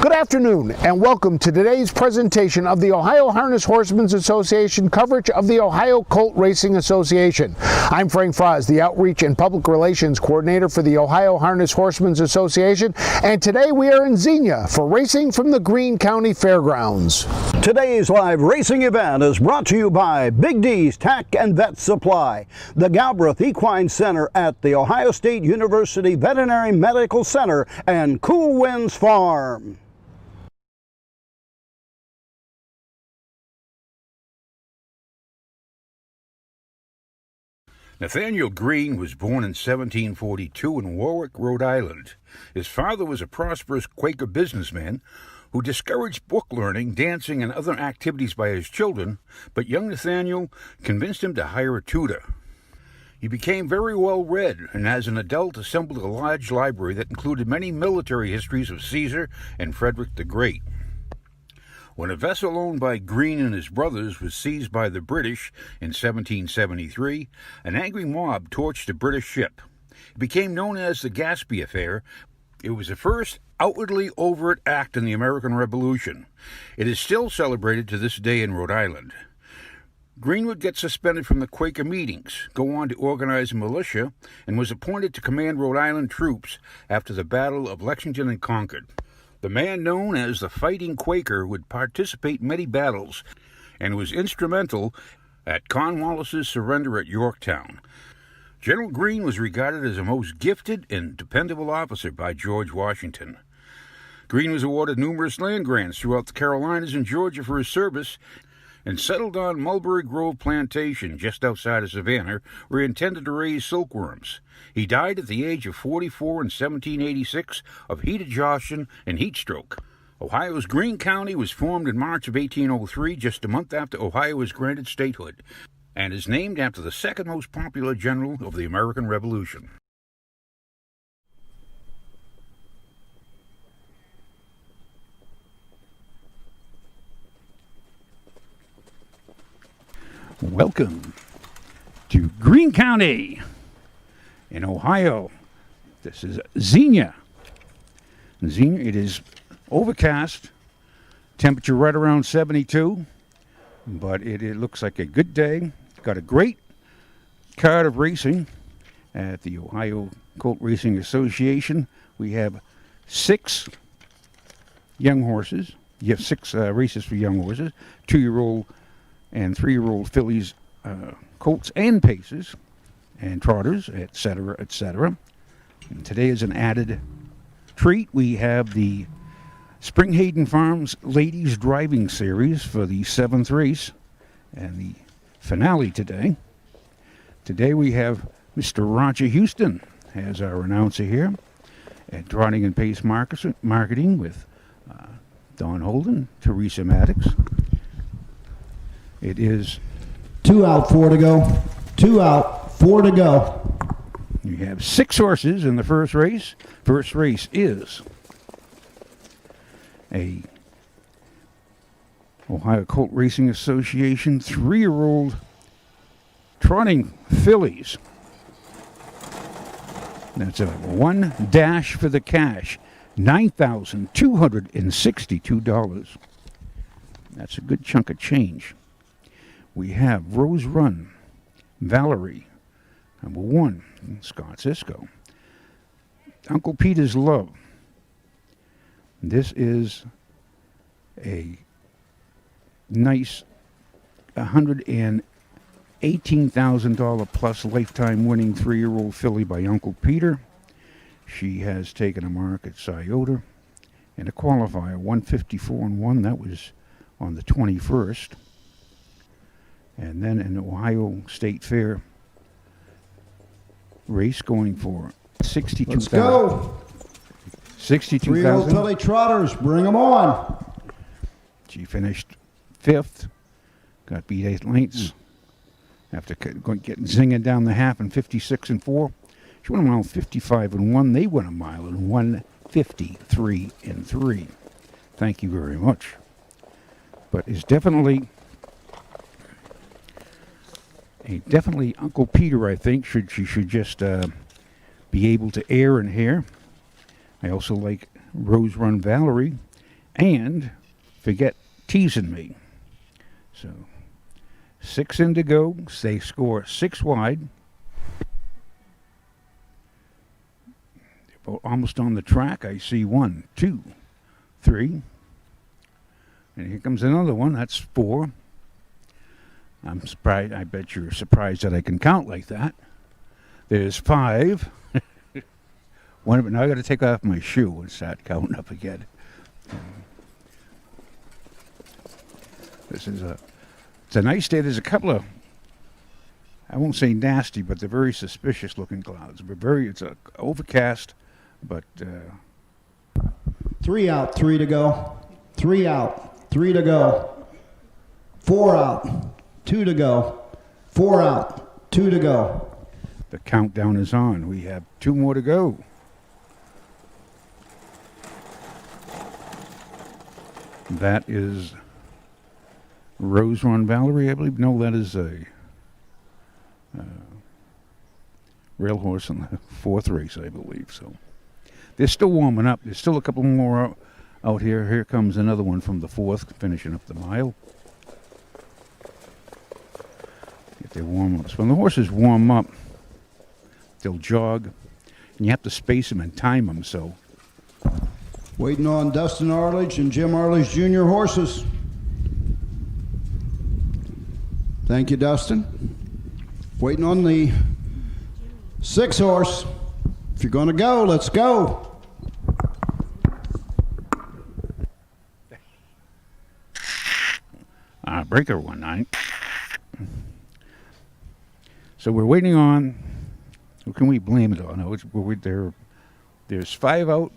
Good afternoon and welcome to today's presentation of the Ohio Harness Horsemen's Association coverage of the Ohio Colt Racing Association. I'm Frank Froz, the Outreach and Public Relations Coordinator for the Ohio Harness Horsemen's Association, and today we are in Xenia for racing from the Greene County Fairgrounds. Today's live racing event is brought to you by Big D's Tack and Vet Supply, the Galbraith Equine Center at the Ohio State University Veterinary Medical Center, and Cool Winds Farm. Nathaniel Greene was born in 1742 in Warwick, Rhode Island. His father was a prosperous Quaker businessman who discouraged book learning, dancing, and other activities by his children, but young Nathaniel convinced him to hire a tutor. He became very well read, and as an adult assembled a large library that included many military histories of Caesar and Frederick the Great. When a vessel owned by Greene and his brothers was seized by the British in 1773, an angry mob torched a British ship. It became known as the Gatsby Affair. It was the first outwardly overt act in the American Revolution. It is still celebrated to this day in Rhode Island. Greene would get suspended from the Quaker meetings, go on to organize a militia, and was appointed to command Rhode Island troops after the Battle of Lexington and Concord. The man known as the Fighting Quaker would participate in many battles and was instrumental at Cornwallis's surrender at Yorktown. General Greene was regarded as a most gifted and dependable officer by George Washington. Greene was awarded numerous land grants throughout the Carolinas and Georgia for his service and settled on Mulberry Grove Plantation just outside of Savannah, where he intended to raise silkworms. He died at the age of 44 in 1786 of heat exhaustion and heat stroke. Ohio's Greene County was formed in March of 1803, just a month after Ohio was granted statehood, and is named after the second most popular general of the American Revolution. Welcome to Greene County in Ohio. This is Xenia. Xenia, it is overcast, temperature right around 72, but it looks like a good day. Got a great card of racing at the Ohio Colt Racing Association. We have 6 young horses. You have 6 races for young horses, 2-year-old and 3-year-old fillies, colts and paces, and trotters, etc., etc. And today is an added treat. We have the Springhaden Farms Ladies Driving Series for the 7th race and the finale today. Today we have Mr. Roger Houston as our announcer here at Trotting and Pace Marketing with Don Holden, Teresa Maddox. It is 2 out, 4 to go. 2 out, 4 to go. You have 6 horses in the first race. First race is a Ohio Colt Racing Association 3-year-old trotting fillies. That's a 1 dash for the cash, $9,262. That's a good chunk of change. We have Rose Run, Valerie, number 1, Scott Cisco. Uncle Peter's Love. This is a nice $118,000 plus lifetime winning 3-year-old filly by Uncle Peter. She has taken a mark at Scioto and a qualifier, 154-1. That was on the 21st. And then an Ohio State Fair race going for $62,000. Let's go. $62,000. 3-year-old filly trotters, bring them on. She finished 5th, got beat 8 lengths after getting zinging down the half in 56-4. She went a mile 55-1. They went a mile in 1:53-3. Thank you very much. But it's definitely Uncle Peter, I think. She should just be able to air and hair. I also like Rose Run Valerie and Forget Teasing Me. So 6 in to go. They score 6 wide. They're almost on the track. I see 1, 2, 3. And here comes another one. That's 4. I'm surprised. I bet you're surprised that I can count like that. There's 5. Now I got to take off my shoe and start counting up again. It's a nice day. There's a couple of, I won't say nasty, but they're very suspicious looking clouds. It's overcast, but 3 out, 3 to go. 3 out, 3 to go. 4 out, 2 to go. 4 out, 2 to go. The countdown is on. We have 2 more to go. That is Rose Run Valerie, I believe. No, that is a rail horse in the 4th race, I believe. So they're still warming up. There's still a couple more out here. Here comes another one from the 4th, finishing up the mile. Get their warm-ups. When the horses warm up, they'll jog, and you have to space them and time them. So Waiting on Dustin Arledge and Jim Arledge Jr. horses. Thank you, Dustin. Waiting on the 6 horse. If you're going to go, let's go. Breaker 1-9. So we're waiting on. Who can we blame it on? There's 5 out.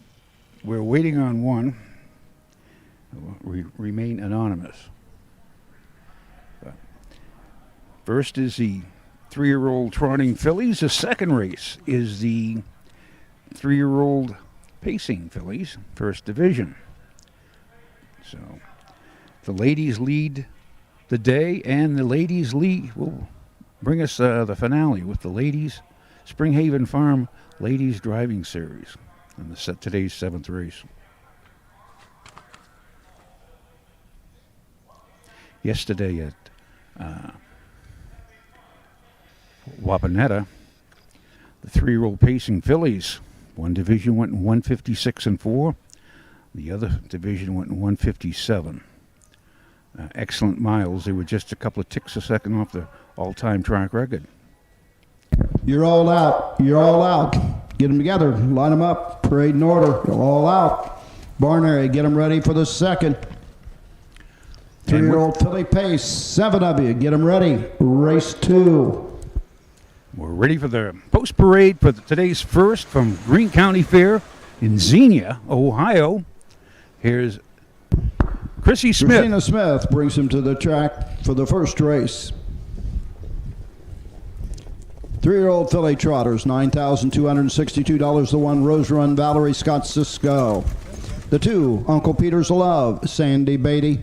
We're waiting on 1. We remain anonymous. First is the 3-year-old trotting fillies. The second race is the 3-year-old pacing fillies, first division. So the ladies lead the day, and the ladies will bring us the finale with the ladies Springhaven Farm Ladies Driving Series in today's 7th race. Yesterday at Wapanetta, the 3-year-old pacing fillies, one division went in 156-4, the other division went in 157. Excellent miles. They were just a couple of ticks a second off the all-time track record. You're all out. You're all out. Get them together. Line them up. Parade in order. You're all out. Barn area. Get them ready for the second. 3-year-old filly pace. 7 of you. Get them ready. Race 2. We're ready for the post-parade for today's first from Greene County Fair in Xenia, Ohio. Here's Chrissy Smith. Christina Smith brings him to the track for the first race. 3-year-old filly trotters, $9,262. The 1, Rose Run Valerie Scott Cisco. The 2, Uncle Peter's Love, Sandy Beatty.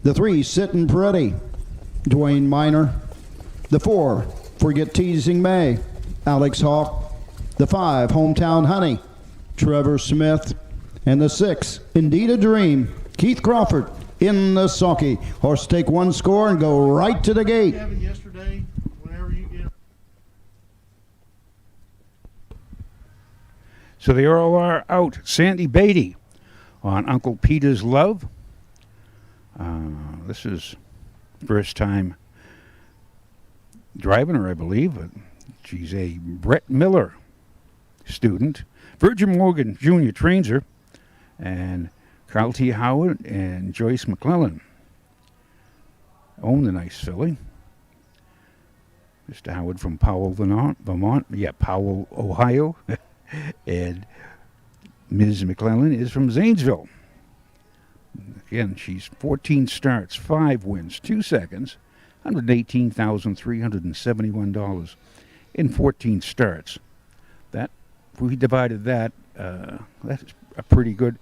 The 3, Sittin' Pretty, Dwayne Miner. The 4, Forget Teasing May, Alex Hawk. The 5, Hometown Honey, Trevor Smith. And the 6, Indeed a Dream, Keith Crawford in the sulky. Horse take 1 score and go right to the gate. Yesterday, whenever you get. So they all are out. Sandy Beatty on Uncle Peter's Love. This is first time driving her, I believe. She's a Brett Miller student. Virgin Morgan Jr. trains her. And Carl T. Howard and Joyce McClellan own the nice filly. Mr. Howard from Powell, Vermont. Yeah, Powell, Ohio. And Ms. McClellan is from Zanesville. Again, she's 14 starts, 5 wins, 2 seconds, $118,371 in 14 starts. That, if we divided that, that's a pretty good,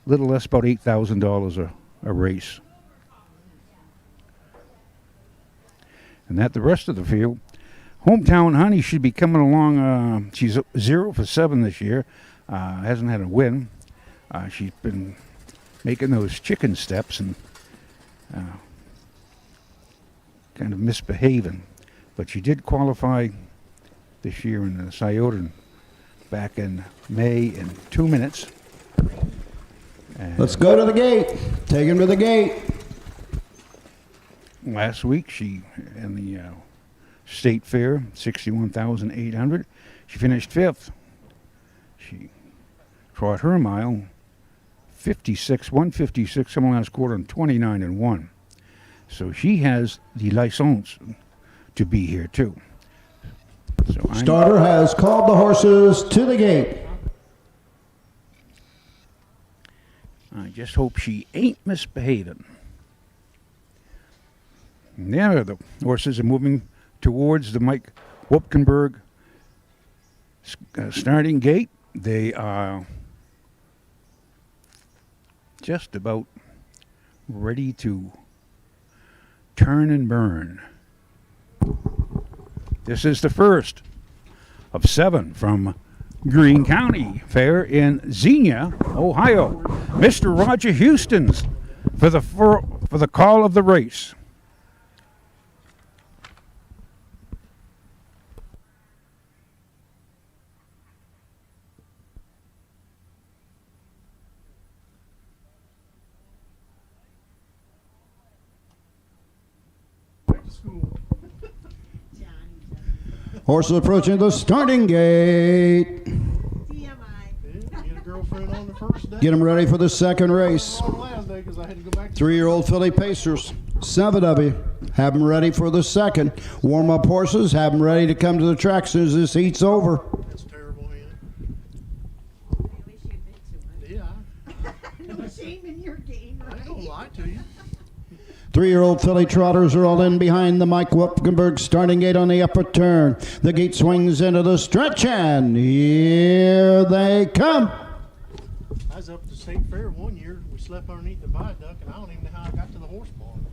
little less, about $8,000 a race. And that the rest of the field. Hometown Honey should be coming along. She's 0 for 7 this year. Hasn't had a win. She's been making those chicken steps and kind of misbehaving. But she did qualify this year in the Scioto back in May in 2 minutes. And Let's go to the gate. Take him to the gate. last week, she in the state fair, 61,800. She finished fifth. She trot her mile, 156, someone last quarter, and 29 and 1. So she has the license to be here too. So Starter has called the horses to the gate. I just hope she ain't misbehaving. Now the horses are moving towards the Mike Wopkenberg starting gate. They are just about ready to turn and burn. This is the first of 7 from Greene County Fair in Xenia, Ohio. Mr. Roger Houston's for the call of the race. Back to school. Horses approaching the starting gate. Yeah, get a girlfriend on the first day. Get them ready for the second race. On the last day 'cause I had to go back to 3-year-old filly pacers. 7 of you. Have them ready for the second. Warm up horses. Have them ready to come to the track as soon as this heat's over. That's terrible, man. Yeah. No shame in your game, I right? ain't gonna lie to you. 3-year-old filly trotters are all in behind the Mike Wopkenberg starting gate on the upper turn. The gate swings into the stretch, and here they come. I was up at the state fair one year. We slept underneath the viaduct, and I don't even know how I got to the horse barn.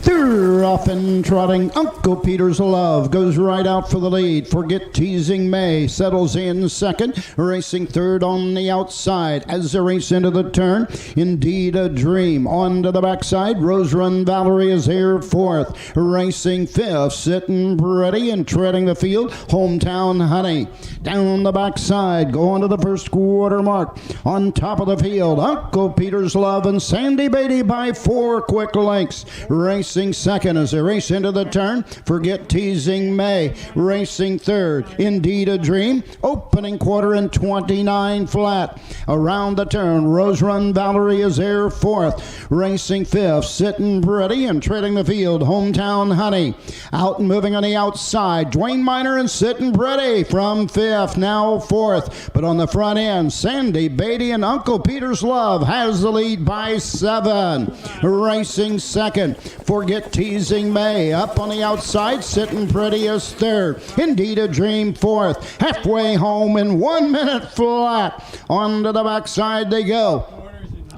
They're off and trotting. Uncle Peter's Love goes right out for the lead. Forget Teasing May settles in second. Racing third on the outside as they race into the turn. Indeed a Dream on to the backside. Rose Run Valerie is here fourth. Racing fifth. Sitting pretty and treading the field. Hometown Honey. Down the backside. Going to the first quarter mark. On top of the field, Uncle Peter's Love and Sandy Beatty by 4 quick lengths. Racing second as they race into the turn. Forget Teasing May. Racing third. Indeed a Dream. Opening quarter in 29 flat. Around the turn, Rose Run Valerie is there fourth. Racing fifth. Sitting pretty and treading the field. Hometown Honey. Out and moving on the outside. Dwayne Miner and Sitting Pretty from fifth. Now fourth. But on the front end, Sandy Beatty and Uncle Peter's Love has the lead by 7. Racing second. Forget Teasing May. Up on the outside, Sitting Pretty is third. Indeed a Dream fourth. Halfway home in 1 minute flat. On to the backside they go.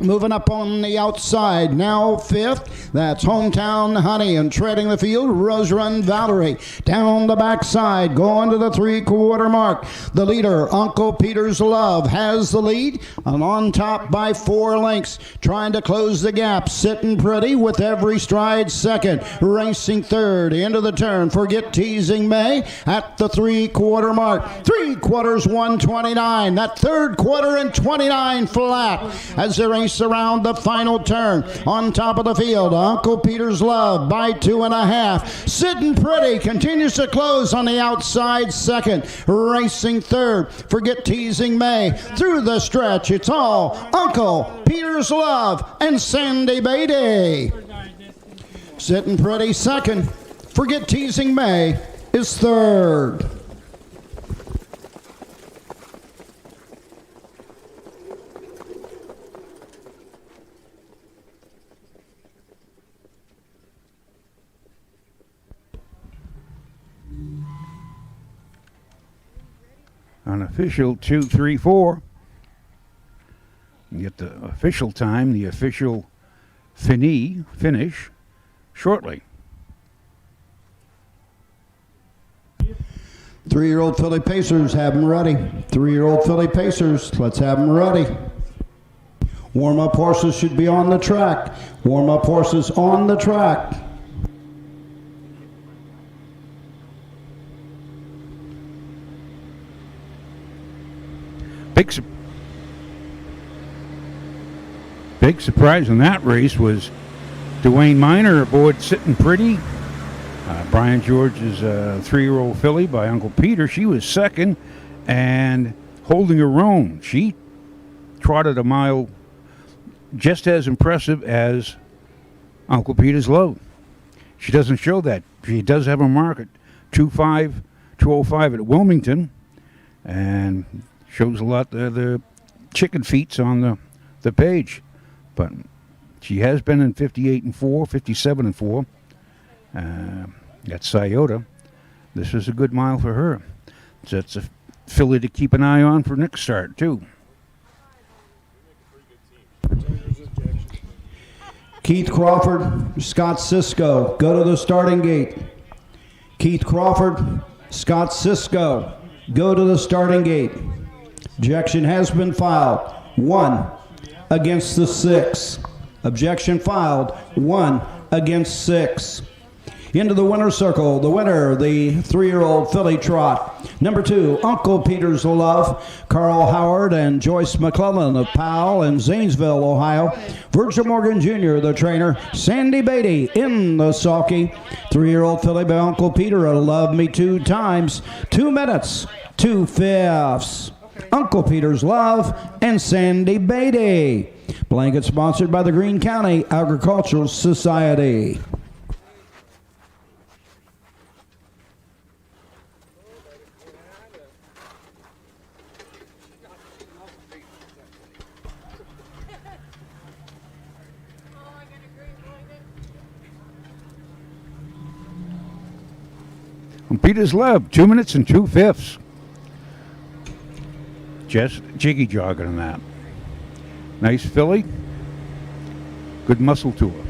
Moving up on the outside, now fifth. That's Hometown Honey, and treading the field, Rose Run Valerie. Down the backside, going to the 3-quarter mark. The leader, Uncle Peter's Love, has the lead, and on top by 4 lengths. Trying to close the gap, Sitting Pretty with every stride second. Racing third, into the turn, Forget Teasing May at the 3-quarter mark. 3 quarters, 129. That third quarter in 29 flat as they race around the final turn. On top of the field, Uncle Peter's Love by 2.5. Sitting Pretty continues to close on the outside second. Racing third, Forget Teasing May. Through the stretch, it's all Uncle Peter's Love and Sandy Beatty. Sitting Pretty second. Forget Teasing May is third. Unofficial 2-3-4. You get the official time, the official finish shortly. 3-year-old filly pacers, have them ready. 3-year-old filly pacers, let's have them ready. Warm-up horses should be on the track. Warm-up horses on the track. Big surprise in that race was Dwayne Miner aboard Sitting Pretty. Brian George's 3-year-old filly by Uncle Peter. She was second and holding her own. She trotted a mile just as impressive as Uncle Peter's load. She doesn't show that. She does have a mark at 205 at Wilmington, and shows a lot of the chicken feets on the page. But she has been in 58 and 4, 57 and 4. At Scioto. This is a good mile for her. So it's a filly to keep an eye on for next start, too. Keith Crawford, Scott Cisco, go to the starting gate. Keith Crawford, Scott Cisco, go to the starting gate. Objection has been filed. 1 against the 6. Objection filed. 1 against 6. Into the winner's circle, the winner, the 3-year-old filly trot. Number 2, Uncle Peter's Love, Carl Howard and Joyce McClellan of Powell in Zanesville, Ohio. Virgil Morgan Jr., the trainer. Sandy Beatty in the sulky. 3-year-old filly by Uncle Peter, Love Me 2 times. 2 minutes, 2/5. Uncle Peter's Love and Sandy Beatty. Blanket sponsored by the Greene County Agricultural Society. Peter's Love, 2 minutes and 2/5. Just jiggy jogging on that. Nice filly. Good muscle to her.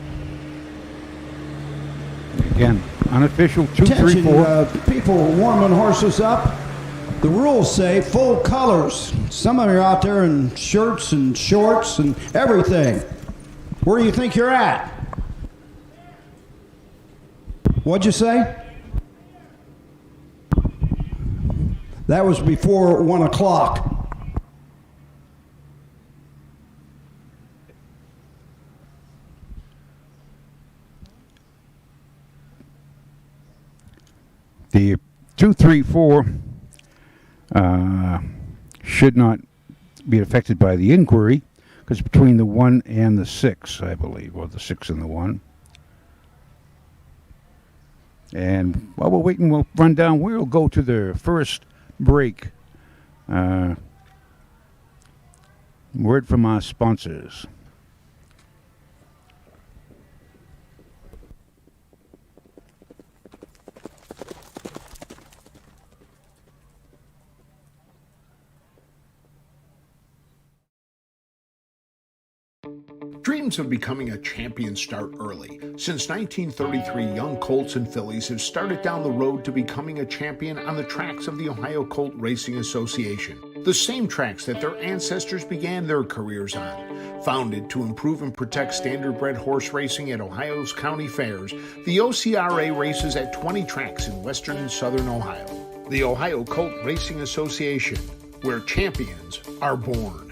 Again, unofficial 2, 3, 4. People warming horses up. The rules say full colors. Some of you are out there in shirts and shorts and everything. Where do you think you're at? What'd you say? That was before 1 o'clock. The 2, 3, 4 should not be affected by the inquiry, because between the 1 and the 6, I believe, or the 6 and the 1. And while we're waiting, we'll run down. We'll go to the first break. Word from our sponsors. Dreams of becoming a champion start early. Since 1933, young colts and fillies have started down the road to becoming a champion on the tracks of the Ohio Colt Racing Association, the same tracks that their ancestors began their careers on. Founded to improve and protect standardbred horse racing at Ohio's county fairs, the OCRA races at 20 tracks in western and southern Ohio. The Ohio Colt Racing Association, where champions are born.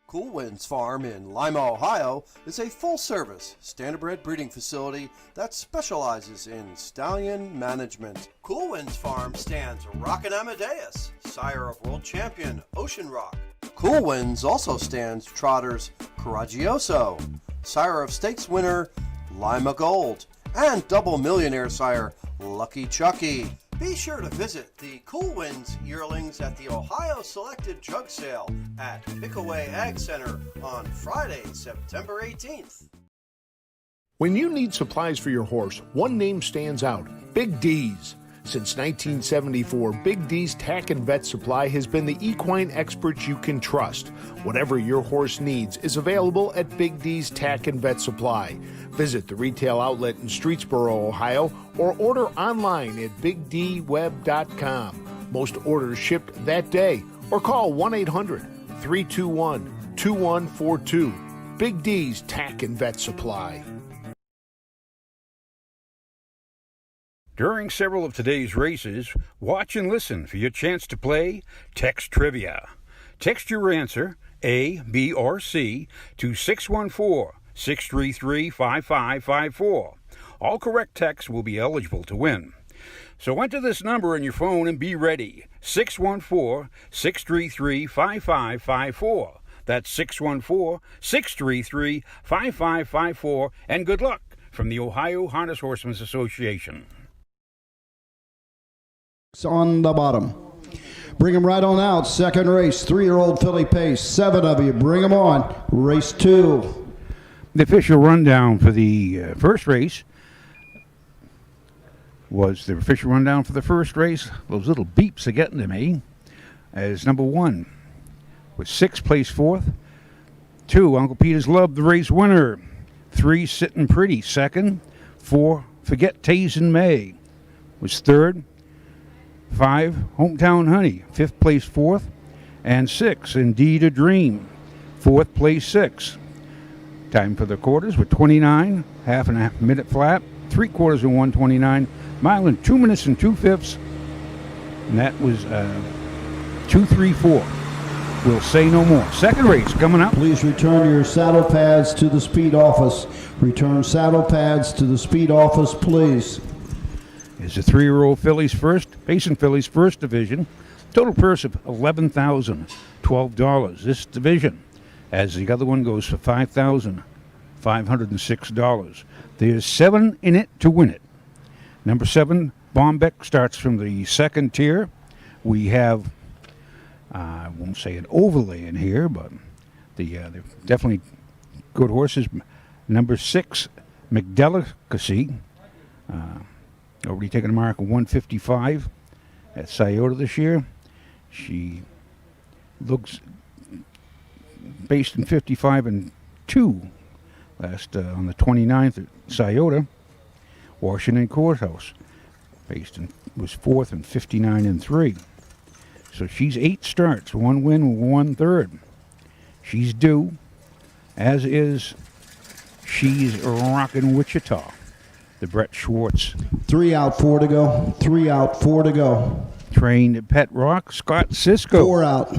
Cool Winds Farm in Lima, Ohio is a full-service standardbred breeding facility that specializes in stallion management. Cool Winds Farm stands Rockin' Amadeus, sire of world champion Ocean Rock. Cool Winds also stands trotters Coraggioso, sire of stakes winner Lima Gold, and double millionaire sire Lucky Chucky. Be sure to visit the Cool Winds yearlings at the Ohio Selected Jug Sale at Pickaway Ag Center on Friday, September 18th. When you need supplies for your horse, one name stands out: Big D's. Since 1974, Big D's Tack and Vet Supply has been the equine experts you can trust. Whatever your horse needs is available at Big D's Tack and Vet Supply. Visit the retail outlet in Streetsboro, Ohio, or order online at bigdweb.com. Most orders shipped that day, or call 1-800-321-2142. Big D's Tack and Vet Supply. During several of today's races, watch and listen for your chance to play Text Trivia. Text your answer, A, B, or C, to 614-633-5554. All correct texts will be eligible to win. So enter this number in your phone and be ready, 614-633-5554. That's 614-633-5554, and good luck from the Ohio Harness Horsemen's Association. On the bottom. Bring them right on out. Second race, 3-year-old filly pace. 7 of you. Bring them on. Race 2. The official rundown for the first race was the official rundown for the first race. Those little beeps are getting to me. As number 1 was 6, placed 4th. 2, Uncle Peter's Love, the race winner. 3, Sitting Pretty, 2nd. 4, Forget Taze May, was 3rd. 5, Hometown Honey, 5th place 4th, and 6, Indeed a Dream, 4th place 6th. Time for the quarters with 29, half and a minute flat, 3/4 and 1:29, mile in 2 minutes and 2/5, and that was 2:34. We'll say no more. Second race coming up. Please return your saddle pads to the speed office. Return saddle pads to the speed office, please. Is the 3-year-old fillies first, Payson fillies first division. Total purse of $11,012. This division, as the other one goes for $5,506. There's 7 in it to win it. Number 7, Bombeck, starts from the second tier. We have, I won't say an overlay in here, but they're definitely good horses. Number 6, McDelicacy. Already taken a mark of 155 at Scioto this year. She looks based in 55 and 2 last on the 29th at Scioto. Washington Courthouse based in was 4th and 59 and 3. So she's 8 starts, 1 win, 1 third. She's due, as is She's Rockin' Wichita, the Brett Schwartz. 3 out, 4 to go. 3 out, 4 to go. Trained Pet Rock, Scott Cisco. 4 out.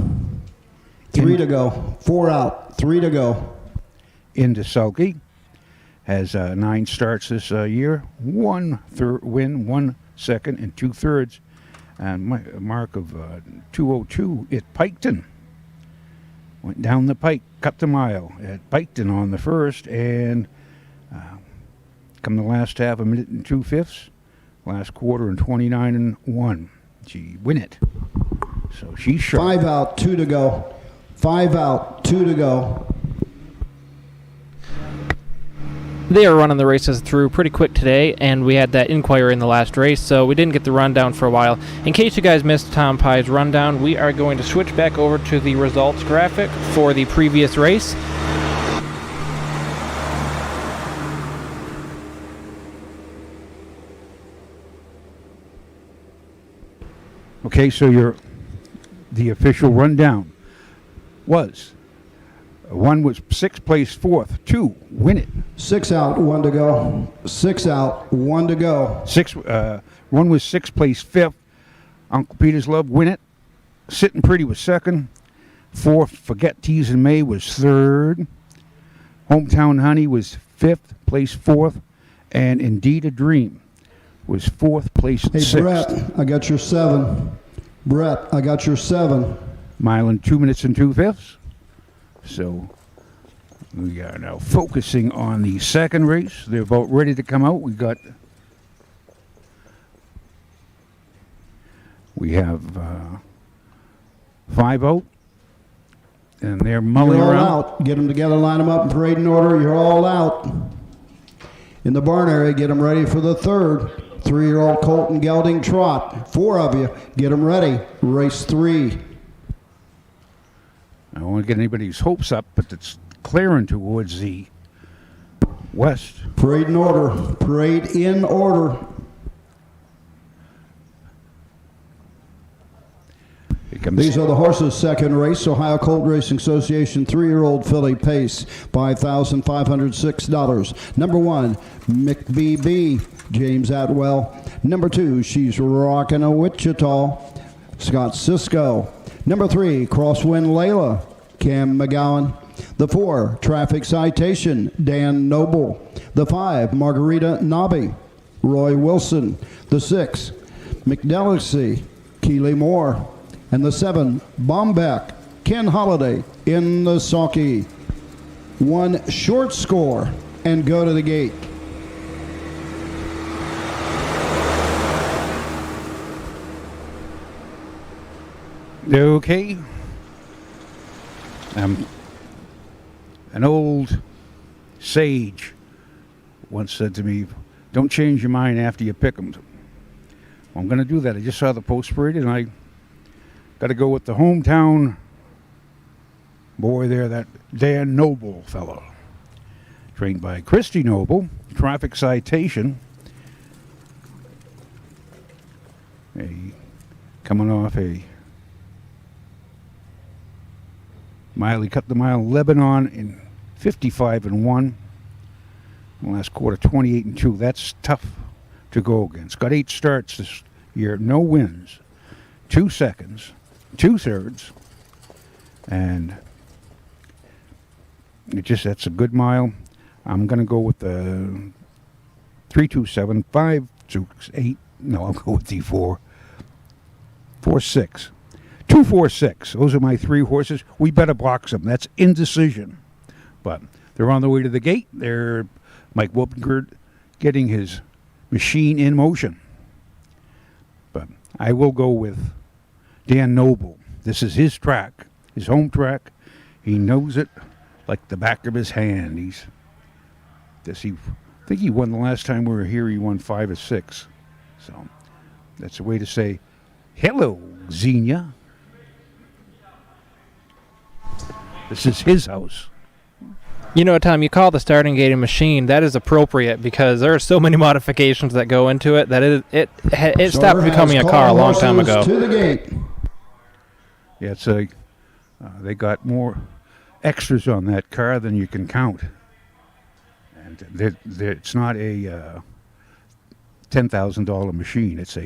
3 to go. 4 out, 3 to go. Into Sulky. Has 9 starts this year. 1 win, 1 second, and 2 thirds. And a mark of 2:02 at Piketon. Went down the pike, cut the mile at Piketon on the first, and come the last half, a minute and 2/5. Last quarter and 29 and 1. She win it. So she's sharp. 5 out, 2 to go. 5 out, 2 to go. They are running the races through pretty quick today, and we had that inquiry in the last race, so we didn't get the rundown for a while. In case you guys missed Tom Pye's rundown, we are going to switch back over to the results graphic for the previous race. Okay, so the official rundown was 1 was 6th place 4th, 2 win it. 6 out, 1 to go. 6 out, 1 to go. 1 was 6th place 5th, Uncle Peter's Love win it. Sitting Pretty was 2nd. 4 Forget Tease May was 3rd. Hometown Honey was 5th place 4th, and Indeed a Dream was 4th place 6th. Hey, Brett, I got your 7. Brett, I got your 7. Mile in 2 minutes and 2/5. So we are now focusing on the second race. They're about ready to come out. We have 5 out, and they're mulling You're all around. out. Get them together, line them up in parade in order. You're all out. In the barn area, get them ready for the third. 3-year-old Colton Gelding Trot. 4 of you. Get them ready. Race 3. I don't want to get anybody's hopes up, but it's clearing towards the west. Parade in order. Parade in order. These are the horses' second race. Ohio Colt Racing Association 3-year-old filly pace, $5,506. Number 1, McBB, James Atwell. Number 2, She's Rockin' a Wichita, Scott Cisco. Number 3, Crosswind Layla, Cam McGowan. The 4, Traffic Citation, Dan Noble. The 5, Margarita Nobby, Roy Wilson. The 6, McDelicacy, Keely Moore. And the 7, Bombeck, Ken Holiday in the sulky. 1 short score and go to the gate. Okay. An old sage once said to me, don't change your mind after you pick them. Well, I'm going to do that. I just saw the post parade and I got to go with the hometown boy there, that Dan Noble fellow. Trained by Christy Noble, Traffic Citation. Coming off a mile, he cut the mile Lebanon in 55-1. Last quarter 28-2. That's tough to go against. Got 8 starts this year, no wins, 2 seconds. 2 thirds, and that's a good mile. I'm going to go with the 327, 528. No, I'll go with the 446. 246. Those are my 3 horses. We better box them. That's indecision, but they're on the way to the gate. They're Mike Wopengard getting his machine in motion, but I will go with Dan Noble. This is his track, his home track. He knows it like the back of his hand. I think he won the last time we were here. He won 5 or 6. So that's a way to say, hello, Xenia. This is his house. You know, Tom, you call the starting gate a machine. That is appropriate because there are so many modifications that go into it that it stopped becoming a car a long time ago. To the gate. Yeah, it's they got more extras on that car than you can count, and it's not a $10,000 machine. It's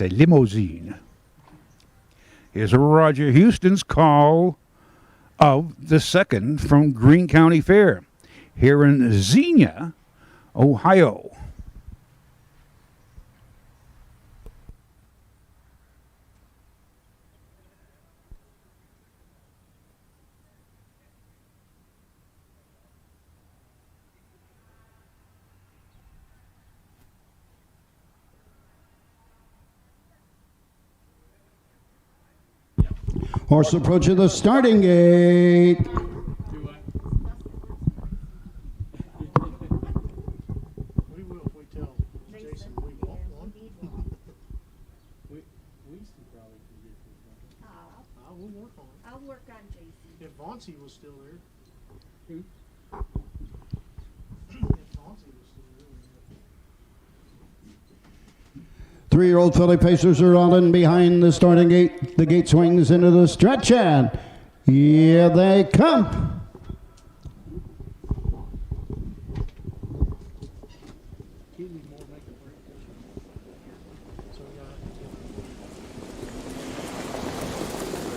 a limousine. Here's Roger Houston's call of the 2nd from Greene County Fair here in Xenia, Ohio. Horse approaching the starting gate. We will if we tell Jason we want one. we should probably get this one. I will work on it. I'll work on Jason. If Vauncey was still there. Who? If Vauncey was still there. 3-year-old filly pacers are on in behind the starting gate. The gate swings into the stretch, and here they come.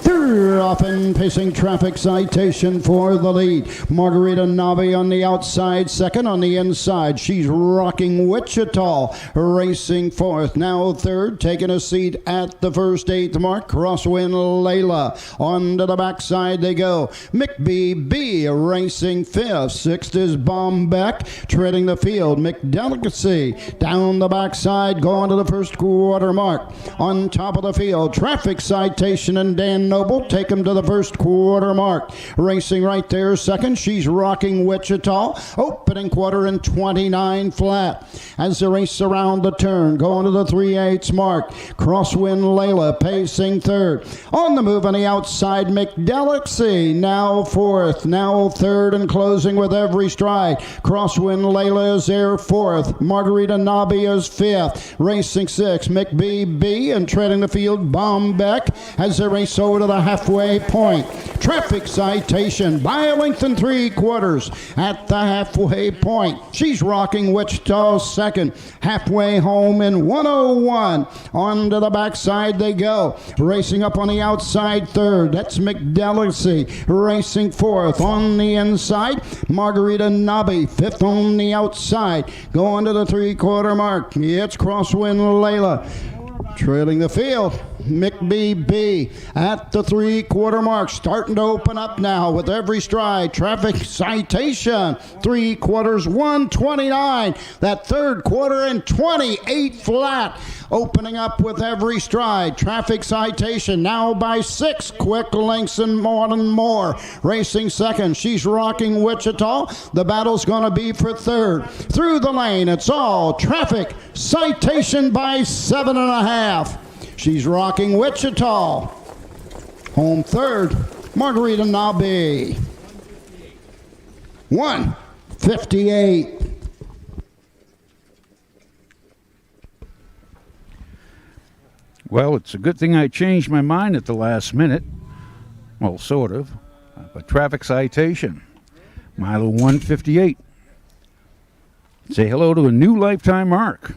They're off and pacing Traffic Citation for the lead. Margarita Nobby on the outside, second on the inside. She's Rocking Wichita, racing fourth. Now third, taking a seat at the first 8th mark. Crosswind Layla. On to the backside they go. McBB racing fifth. 6th is Bombeck, treading the field. McDelicacy down the backside, going to the first quarter mark. On top of the field, Traffic Citation and Dan Noble taking them to the first quarter mark. Racing right there second, she's Rocking Wichita. Opening quarter in 29 flat. As they race around the turn, going to the 3/8 mark. Crosswind Layla pacing third. On the move on the outside, McDelicsy now fourth, now third, and closing with every stride. Crosswind Layla is there fourth. Margarita Nobby is fifth. Racing sixth, McBB, and treading the field, Bombeck, as they race over to the halfway point. Traffic Citation by a length and 3/4 at the halfway point. She's Rocking Wichita second. Halfway home in 1:01. On to the backside they go. Racing up on the outside third. That's McDelicsy. Racing fourth. On the inside, Margarita Nobby. Fifth on the outside. Going to the 3/4 mark. It's Crosswind Layla. Trailing the field, McBB at the 3/4 mark, starting to open up now with every stride. Traffic Citation, 3/4, 1:29. That third quarter in 28 flat, opening up with every stride. Traffic Citation now by 6 quick lengths and more. Racing second, she's Rocking Wichita. The battle's going to be for third. Through the lane, it's all Traffic Citation by 7.5. She's Rocking Wichita. Home third, Margarita Nobby. 1:58. Well, it's a good thing I changed my mind at the last minute. Well, sort of. But Traffic Citation, mile 1:58. Say hello to a new lifetime mark.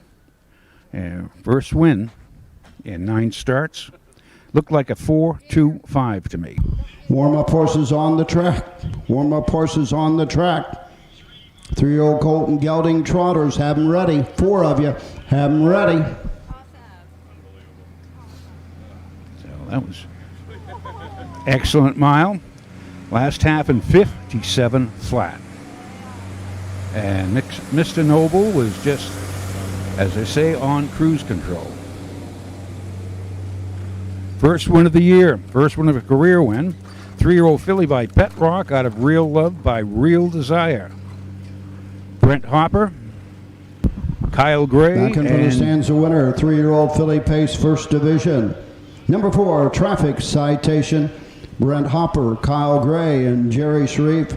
First win in 9 starts. Looked like a 4.25 to me. Warm-up horses on the track. Warm-up horses on the track. 3-year-old Colton Gelding Trotters, have them ready. 4 of you, have them ready. So that was excellent mile. Last half in 57 flat. And Mr. Noble was just, as they say, on cruise control. First win of the year, first one of a career win. 3-year-old filly by Pet Rock out of Real Love by Real Desire. Brent Hopper, Kyle Gray, Back in front of the stands a winner, 3-year-old filly pace first division. Number 4, Traffic Citation, Brent Hopper, Kyle Gray, and Jerry Sharif.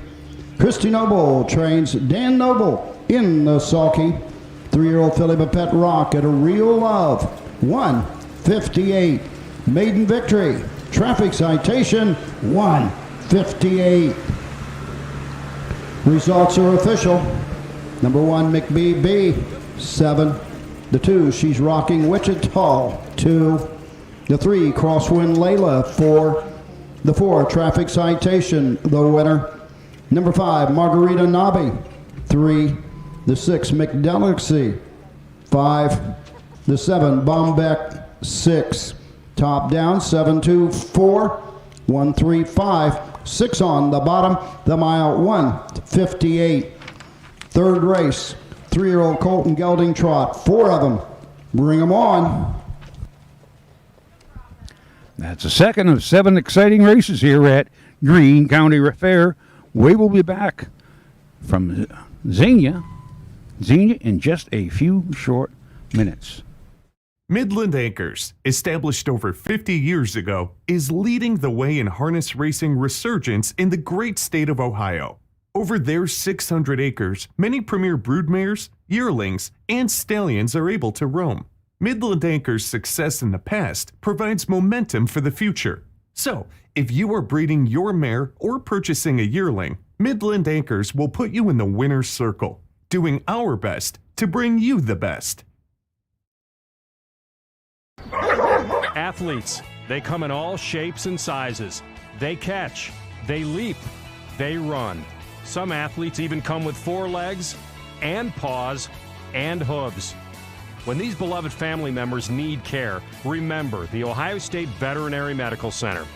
Christy Noble trains Dan Noble in the sulky. 3-year-old filly by Pet Rock at a Real Love, 1:58. Maiden Victory, Traffic Citation, 1:58. Results are official. Number 1, McBB, 7. The 2, she's Rocking Wichita, 2. The 3, Crosswind Layla, 4. The 4, Traffic Citation, the winner. Number 5, Margarita Nobby, 3. The 6, McDelicsy, 5. The 7, Bombeck, 6. Top down, 7-2-4, 1-3-5, 6 on the bottom, the mile 1:58. Third race, 3-year-old Colton Gelding Trot, 4 of them. Bring them on. That's the second of 7 exciting races here at Greene County Fair. We will be back from Xenia in just a few short minutes. Midland Anchors, established over 50 years ago, is leading the way in harness racing resurgence in the great state of Ohio. Over their 600 acres, many premier broodmares, yearlings, and stallions are able to roam. Midland Anchors' success in the past provides momentum for the future. So, if you are breeding your mare or purchasing a yearling, Midland Anchors will put you in the winner's circle, doing our best to bring you the best. Athletes, they come in all shapes and sizes. They catch, they leap, they run. Some athletes even come with 4 legs and paws and hooves. When these beloved family members need care, remember the Ohio State Veterinary Medical Center.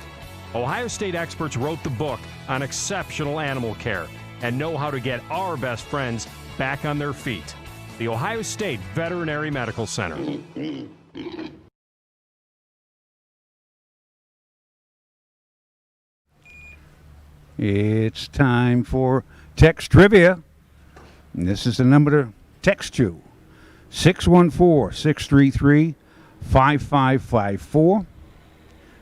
Ohio State experts wrote the book on exceptional animal care and know how to get our best friends back on their feet. The Ohio State Veterinary Medical Center. It's time for text trivia. And this is the number to text to. 614-633-5554.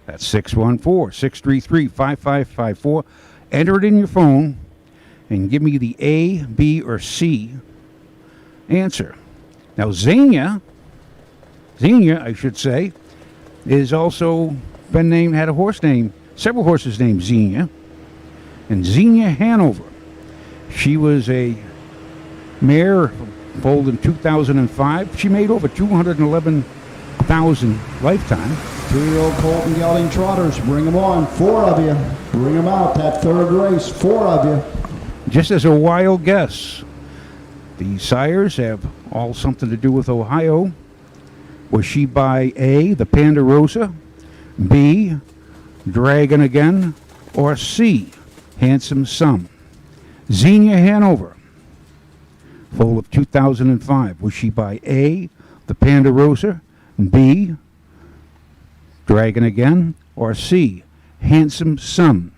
That's 614-633-5554. Enter it in your phone and give me the A, B, or C answer. Now, Xenia, I should say, is also been named, had a horse name, several horses named Xenia. And Xenia Hanover, she was a mare foaled in 2005. She made over 211,000 lifetime. 3-year-old colt and gelding trotters, bring them on. 4 of you. Bring them out, that third race. 4 of you. Just as a wild guess, the sires have all something to do with Ohio. Was she by A, the Ponderosa, B, Dragon Again, or C, Handsome Sun? Xenia Hanover, foal of 2005. Was she by A, the Ponderosa, B, Dragon Again, or C, Handsome Sun?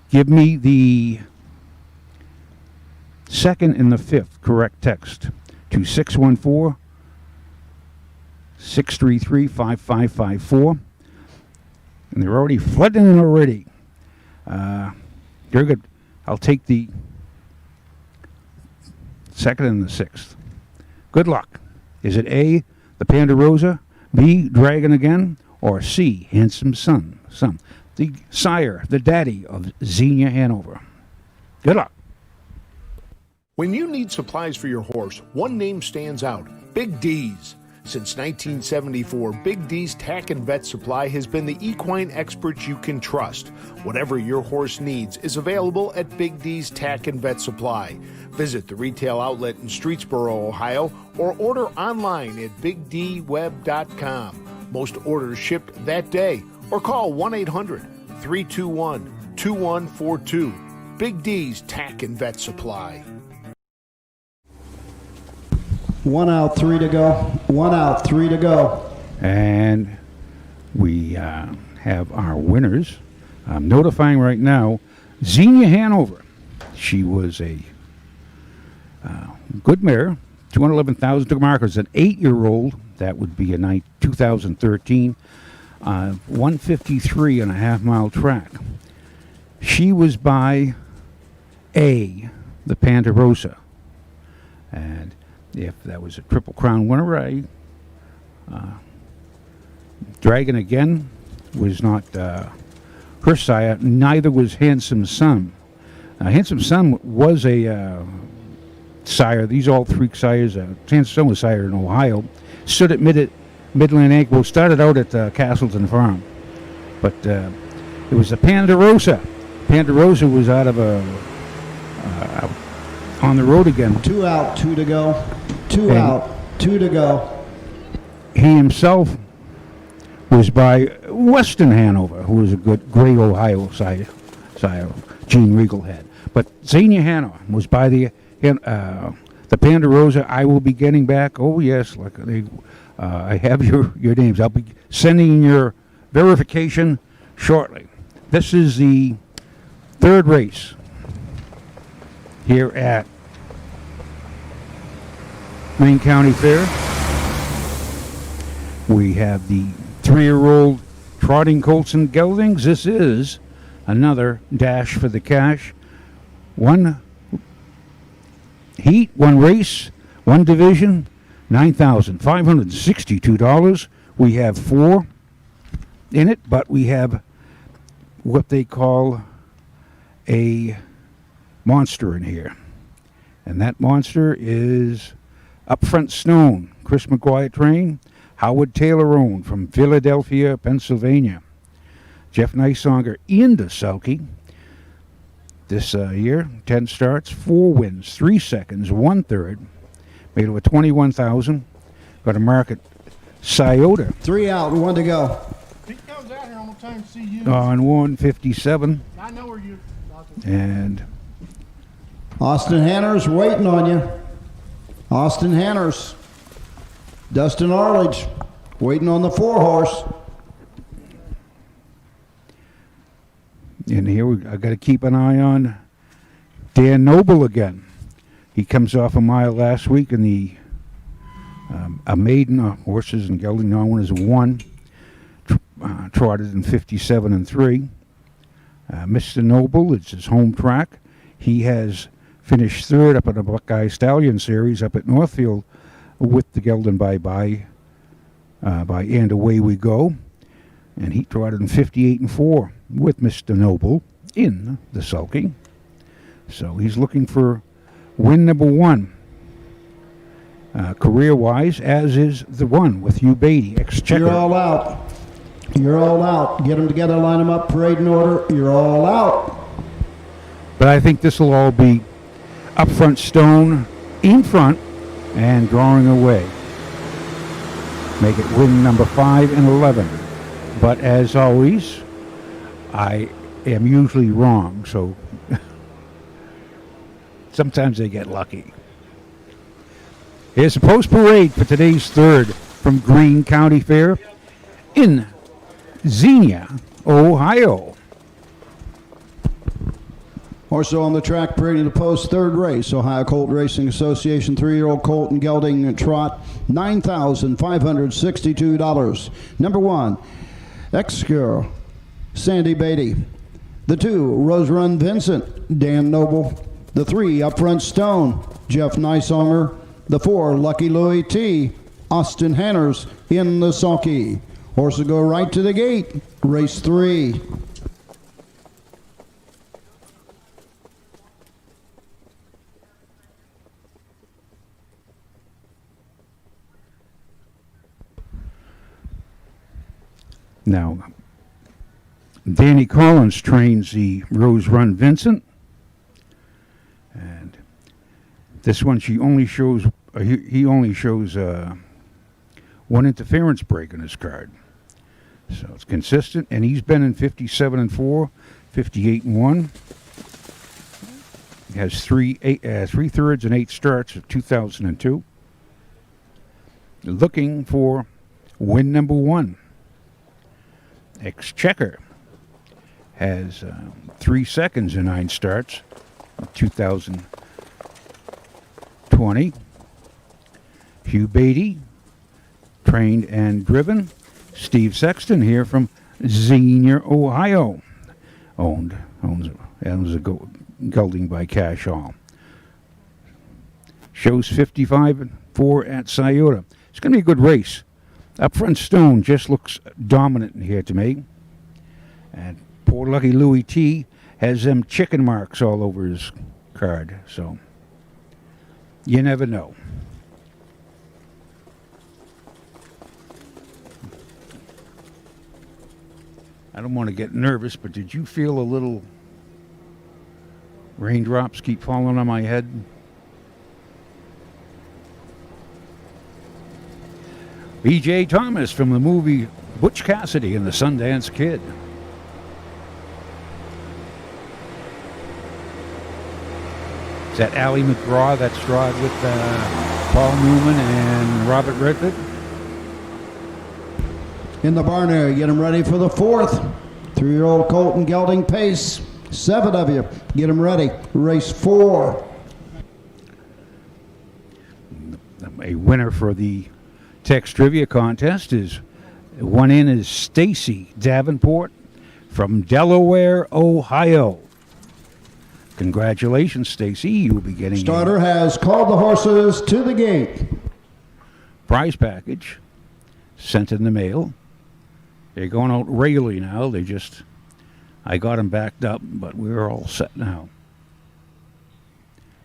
Give me the second and the fifth correct text to 614-633-5554. And they're already flooding in already. Very good. I'll take the second and the sixth. Good luck. Is it A, the Ponderosa, B, Dragon Again, or C, Handsome Sun? The sire, the daddy of Xenia Hanover. Good luck. When you need supplies for your horse, one name stands out: Big D's. Since 1974, Big D's Tack and Vet Supply has been the equine experts you can trust. Whatever your horse needs is available at Big D's Tack and Vet Supply. Visit the retail outlet in Streetsboro, Ohio, or order online at bigdweb.com. Most orders shipped that day, or call 1-800-321-2142. Big D's Tack and Vet Supply. 1 out, 3 to go. 1 out, 3 to go. And we have our winners. I'm notifying right now Xenia Hanover. She was a good mare, 211,000 took markers, an 8-year-old. That would be a 2013, 153 and a half-mile track. She was by A, the Ponderosa. And if that was a Triple Crown winner, Dragon Again was not her sire. Neither was Handsome Sun. Handsome Sun was a sire. These all 3 sires. Handsome Sun was sire in Ohio. Stood at Midland Acre. Started out at Castleton Farm. But it was a Ponderosa. Ponderosa was out of on the road again. 2 out, 2 to go. 2 out, 2 to go. He himself was by Weston Hanover, who was a good, great Ohio sire Gene Regal had. But Xenia Hanover was by the Ponderosa. I will be getting back. Oh yes, I have your names. I'll be sending your verification shortly. This is the 3rd race here at Main County Fair. We have the 3-year-old trotting colts and geldings. This is another dash for the cash. 1 heat, 1 race, 1 division, $9,562. We have 4 in it, but we have what they call a monster in here. And that monster is Up Front Stone, Chris McGuire train, Howard Taylor owned from Philadelphia, Pennsylvania. Jeff Nysonger in the sulky. This year, 10 starts, 4 wins, 3 seconds, 1/3. Made over 21,000. Got a market Scioto. 3 out, 1 to go. He comes out here all the time to see you. On 157. I know where you. And Austin Hanner's waiting on you. Austin Hanners. Dustin Arledge waiting on the 4-horse. And here I got to keep an eye on Dan Noble again. He comes off a mile last week in the a maiden horses and gelding known as 1, trotted in 57 and 3. Mr. Noble, it's his home track. He has finished third up in the Buckeye Stallion Series up at Northfield with the gelding by And Away We Go. And he trotted in 58 and 4 with Mr. Noble in the sulky. So he's looking for win number 1. Career-wise, as is the one with Hugh Beatty, ex-checker. You're all out. You're all out. Get them together, line them up, parade in order. You're all out. But I think this will all be up front stone, in front, and drawing away. Make it win number 5 and 11. But as always, I am usually wrong, so sometimes they get lucky. Here's a post parade for today's third from Greene County Fair in Xenia, Ohio. Also on the track, parading the post, third race, Ohio Colt Racing Association 3-year-old Colt and gelding trot, $9,562. Number 1, X-Girl, Sandy Beatty. The 2, Rose Run Vincent, Dan Noble. The 3, Up Front Stone, Jeff Nysonger. The 4, Lucky Louie T, Austin Hanners in the sulky. Horses go right to the gate. Race 3. Now, Danny Collins trains the Rose Run Vincent. And this one, he only shows one interference break on his card. So it's consistent, and he's been in 57 and 4, 58 and 1. He has 3/3 and 8 starts of 2002. Looking for win number 1. Exchequer has 3 seconds in 9 starts of 2020. Hugh Beatty, trained and driven. Steve Sexton here from Xenia, Ohio. Owns a gelding by Cash Hall. Shows 55 and 4 at Scioto. It's going to be a good race. Up front Stone just looks dominant in here to me. And poor Lucky Louie T has them chicken marks all over his card. So you never know. I don't want to get nervous, but did you feel a little raindrops keep falling on my head? B.J. Thomas from the movie Butch Cassidy and the Sundance Kid. Is that Ally McGraw that's drawn with Paul Newman and Robert Redford? In the barn area, get them ready for the 4th. 3-year-old Colt and gelding pace. 7 of you, get them ready. Race 4. A winner for the text trivia contest is one in is Stacy Davenport from Delaware, Ohio. Congratulations, Stacy. You'll be getting Starter has called the horses to the gate. Prize package sent in the mail. They're going out regularly now. I got them backed up, but we're all set now.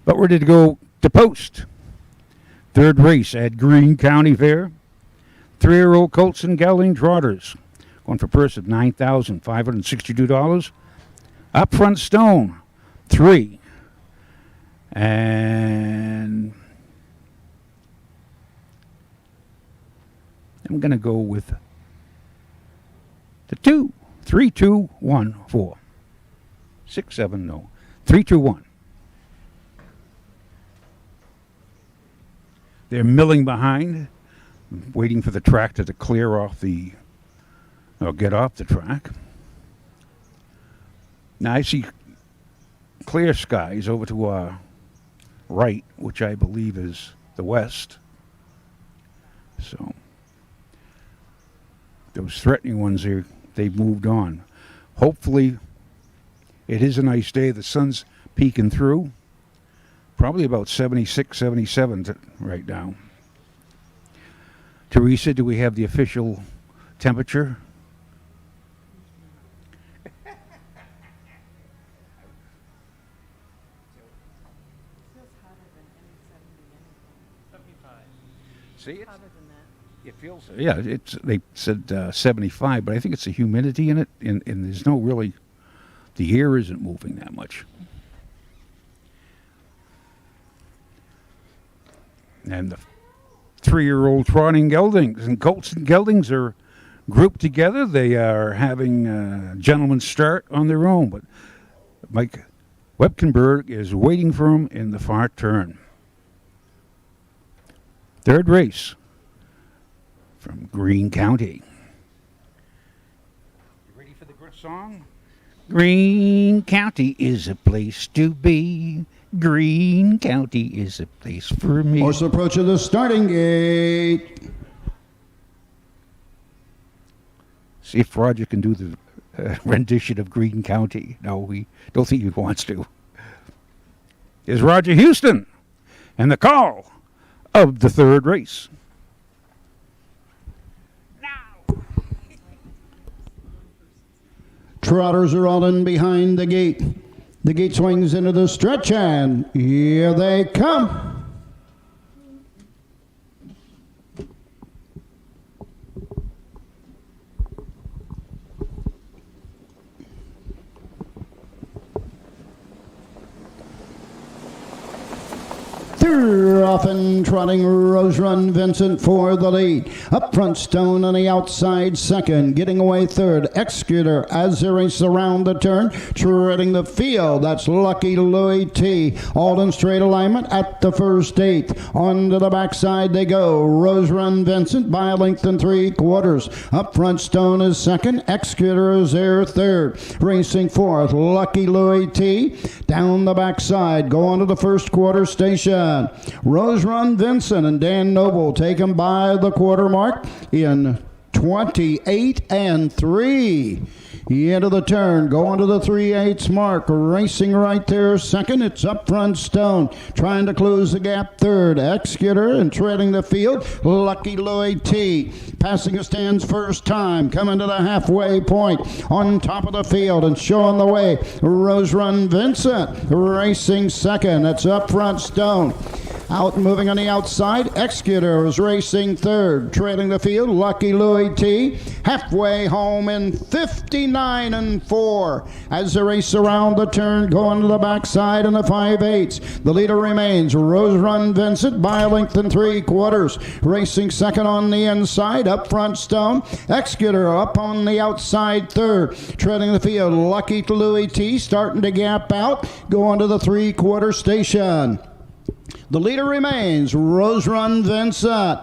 But we're ready to go to post. Third race at Greene County Fair. 3-year-old Colts and gelding trotters. Going for a purse of $9,562. Up front Stone, 3. And I'm going to go with the 2. 3, 2, 1, 4. 6, 7, no. 3, 2, 1. They're milling behind, waiting for the tractor to clear off or get off the track. Now I see clear skies over to our right, which I believe is the west. So those threatening ones here, they've moved on. Hopefully it is a nice day. The sun's peeking through. Probably about 76, 77 right now. Teresa, do we have the official temperature? See, it feels. Yeah, they said 75, but I think it's the humidity in it, and there's no really. The air isn't moving that much. And the 3-year-old trotting geldings and colts and geldings are grouped together. They are having a gentleman's start on their own, but Mike Webkenberg is waiting for him in the far turn. Third race from Greene County. You ready for the song? Greene County is a place to be. Greene County is a place for me. Horse approaching the starting gate. See if Roger can do the rendition of Greene County. No, we don't think he wants to. Is Roger Houston and the call of the third race. Trotters are all in behind the gate. The gate swings into the stretch, and here they come. They're off and trotting, Rose Run Vincent for the lead. Up front, Stone on the outside second. Getting away third, Executor as they race around the turn. Treading the field, that's Lucky Louie T. All in straight alignment at the first eighth. On to the backside they go. Rose Run Vincent by a length and 3/4. Up front, Stone is second. Executor is there third. Racing fourth, Lucky Louie T. Down the backside, go on to the first quarter station. Rose Run Vincent and Dan Noble take him by the quarter mark in 28 and 3. Into the turn, going to the 3/8 mark, racing right there second. It's up front, Stone trying to close the gap third. Executor and treading the field, Lucky Louie T. Passing the stands first time, coming to the halfway point on top of the field and showing the way. Rose Run Vincent racing second. It's up front, Stone. Out moving on the outside, Executor is racing third. Trailing the field, Lucky Louie T. Halfway home in 59 and 4. As they race around the turn, going to the backside in the 5/8. The leader remains Rose Run Vincent by a length and 3/4. Racing second on the inside, up front, Stone. Executor up on the outside third. Treading the field, Lucky Louie T. Starting to gap out, going to the 3/4 station. The leader remains Rose Run Vincent.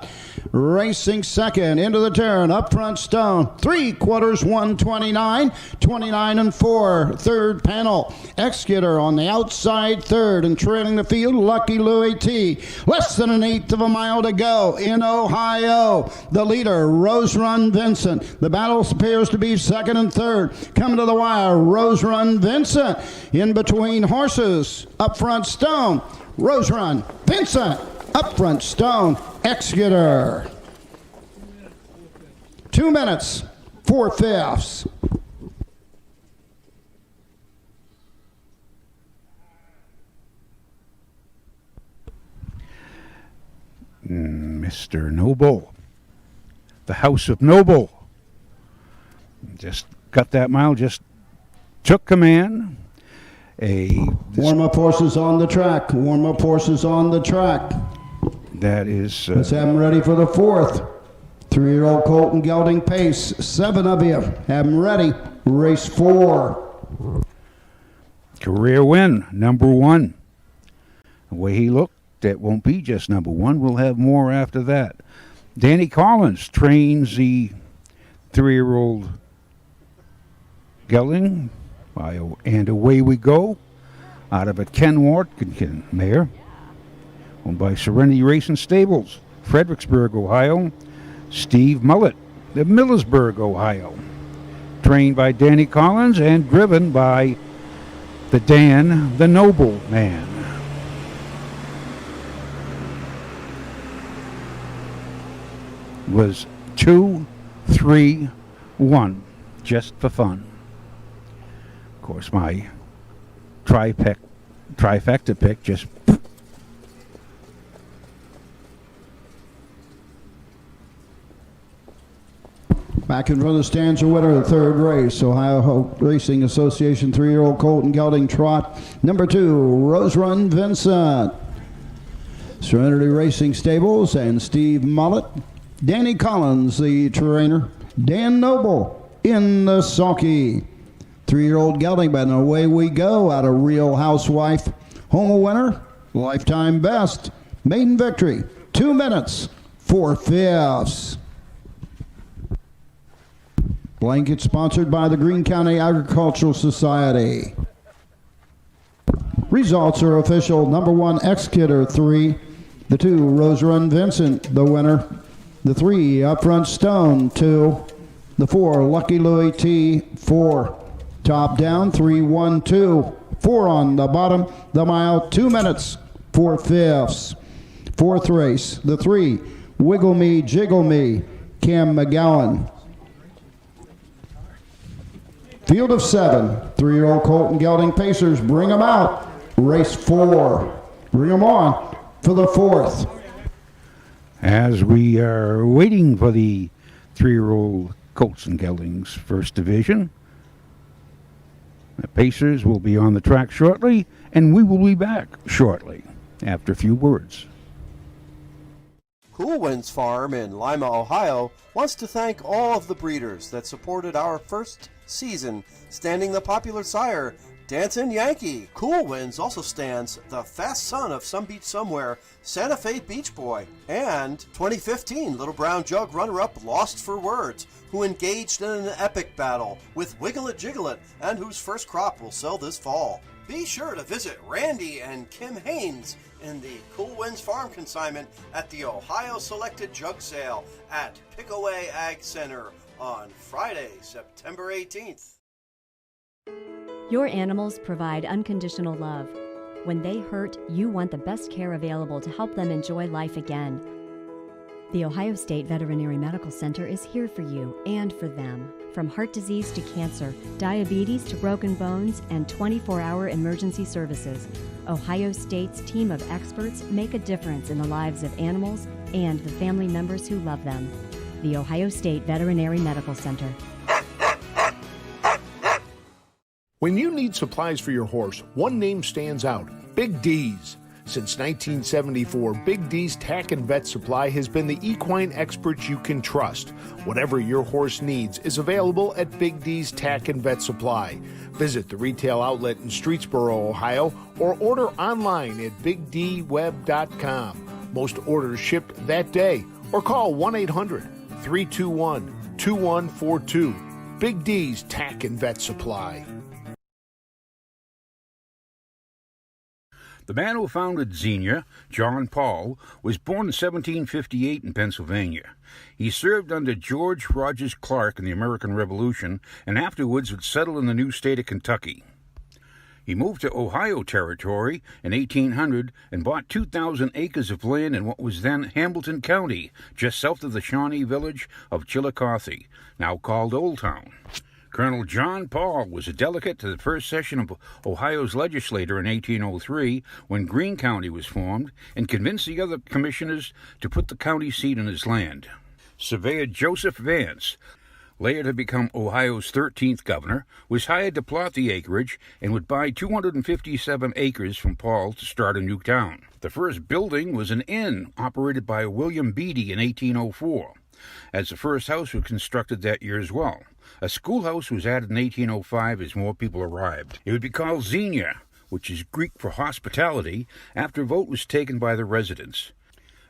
Racing second into the turn, up front, Stone. 3/4, 129, 29 and 4. Third panel, Executor on the outside third and trailing the field, Lucky Louie T. Less than an eighth of a mile to go in Ohio. The leader, Rose Run Vincent. The battle appears to be second and third. Coming to the wire, Rose Run Vincent. In between horses, up front, Stone. Rose Run Vincent. Up front, Stone. Executor. 2 minutes, 4/5. Mr. Noble, the House of Noble, just got that mile, just took command. Warm-up horses on the track. Warm-up horses on the track. That is... Let's have them ready for the fourth. 3-year-old Colton Gelding pace. 7 of you. Have them ready. Race 4. Career win, number 1. The way he looked, that won't be just number 1. We'll have more after that. Danny Collins trains the 3-year-old Gelding. And away we go. Out of it, Ken Wartkin, Mayor. Owned by Serenity Racing Stables, Fredericksburg, Ohio. Steve Mullet, of Millersburg, Ohio. Trained by Danny Collins and driven by the Dan, the Noble Man. Was 2, 3, 1, just for fun. Of course, my trifecta pick just back in front of the stands, a winner of the third race, Ohio Racing Association 3-year-old Colton Gelding Trot. Number 2, Rose Run Vincent. Serenity Racing Stables and Steve Mullet. Danny Collins, the trainer. Dan Noble in the sulky. 3-year-old Gelding, but away we go out of Real Housewife. Home winner, lifetime best. Maiden victory, 2 minutes, 4/5. Blanket sponsored by the Greene County Agricultural Society. Results are official. Number 1, X-Kidder 3. The 2, Rose Run Vincent, the winner. The 3, Upfront Stone 2. The 4, Lucky Louie T 4. Top down 3-1-2. 4 on the bottom. The mile 2 minutes 4/5. Fourth race. The 3, Wiggle Me Jiggle Me, Cam McGowan. Field of 7, 3-year-old Colton Gelding Pacers, bring them out. Race 4, bring them on for the 4th. As we are waiting for the 3-year-old Colts and Geldings First Division, the Pacers will be on the track shortly, and we will be back shortly after a few words. Cool Winds Farm in Lima, Ohio wants to thank all of the breeders that supported our first season, standing the popular sire, Dancin' Yankee. Cool Winds also stands the fast son of Some Beach Somewhere, Santa Fe Beach Boy, and 2015 Little Brown Jug runner-up Lost for Words, who engaged in an epic battle with Wiggle It Jiggle It, and whose first crop will sell this fall. Be sure to visit Randy and Kim Haynes in the Cool Winds Farm consignment at the Ohio Selected Jug Sale at Pickaway Ag Center on Friday, September 18th. Your animals provide unconditional love. When they hurt, you want the best care available to help them enjoy life again. The Ohio State Veterinary Medical Center is here for you and for them. From heart disease to cancer, diabetes to broken bones, and 24-hour emergency services, Ohio State's team of experts make a difference in the lives of animals and the family members who love them. The Ohio State Veterinary Medical Center. When you need supplies for your horse, one name stands out: Big D's. Since 1974, Big D's Tack and Vet Supply has been the equine experts you can trust. Whatever your horse needs is available at Big D's Tack and Vet Supply. Visit the retail outlet in Streetsboro, Ohio, or order online at bigdweb.com. Most orders ship that day, or call 1-800-321-2142. Big D's Tack and Vet Supply. The man who founded Xenia, John Paul, was born in 1758 in Pennsylvania. He served under George Rogers Clark in the American Revolution and afterwards would settle in the new state of Kentucky. He moved to Ohio Territory in 1800 and bought 2,000 acres of land in what was then Hamilton County, just south of the Shawnee village of Chillicothe, now called Old Town. Colonel John Paul was a delegate to the first session of Ohio's legislature in 1803 when Greene County was formed and convinced the other commissioners to put the county seat on his land. Surveyor Joseph Vance, later to become Ohio's 13th governor, was hired to plot the acreage and would buy 257 acres from Paul to start a new town. The first building was an inn operated by William Beatty in 1804, as the first house was constructed that year as well. A schoolhouse was added in 1805 as more people arrived. It would be called Xenia, which is Greek for hospitality, after a vote was taken by the residents.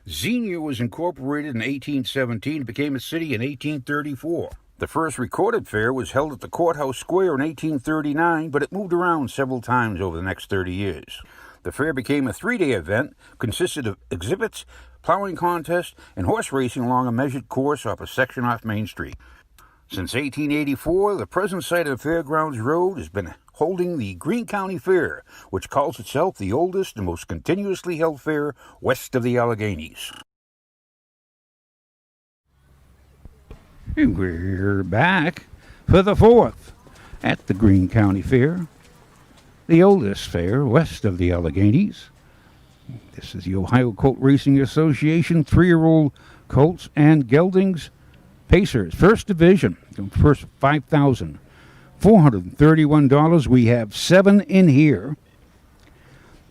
Xenia was incorporated in 1817 and became a city in 1834. The first recorded fair was held at the Courthouse Square in 1839, but it moved around several times over the next 30 years. The fair became a 3-day event, consisted of exhibits, plowing contests, and horse racing along a measured course off a section off Main Street. Since 1884, the present site of Fairgrounds Road has been holding the Greene County Fair, which calls itself the oldest and most continuously held fair west of the Alleghenies. And we're back for the 4th at the Greene County Fair, the oldest fair west of the Alleghenies. This is the Ohio Colt Racing Association 3-year-old colts and geldings Pacers, First Division, first $5,431. We have 7 in here.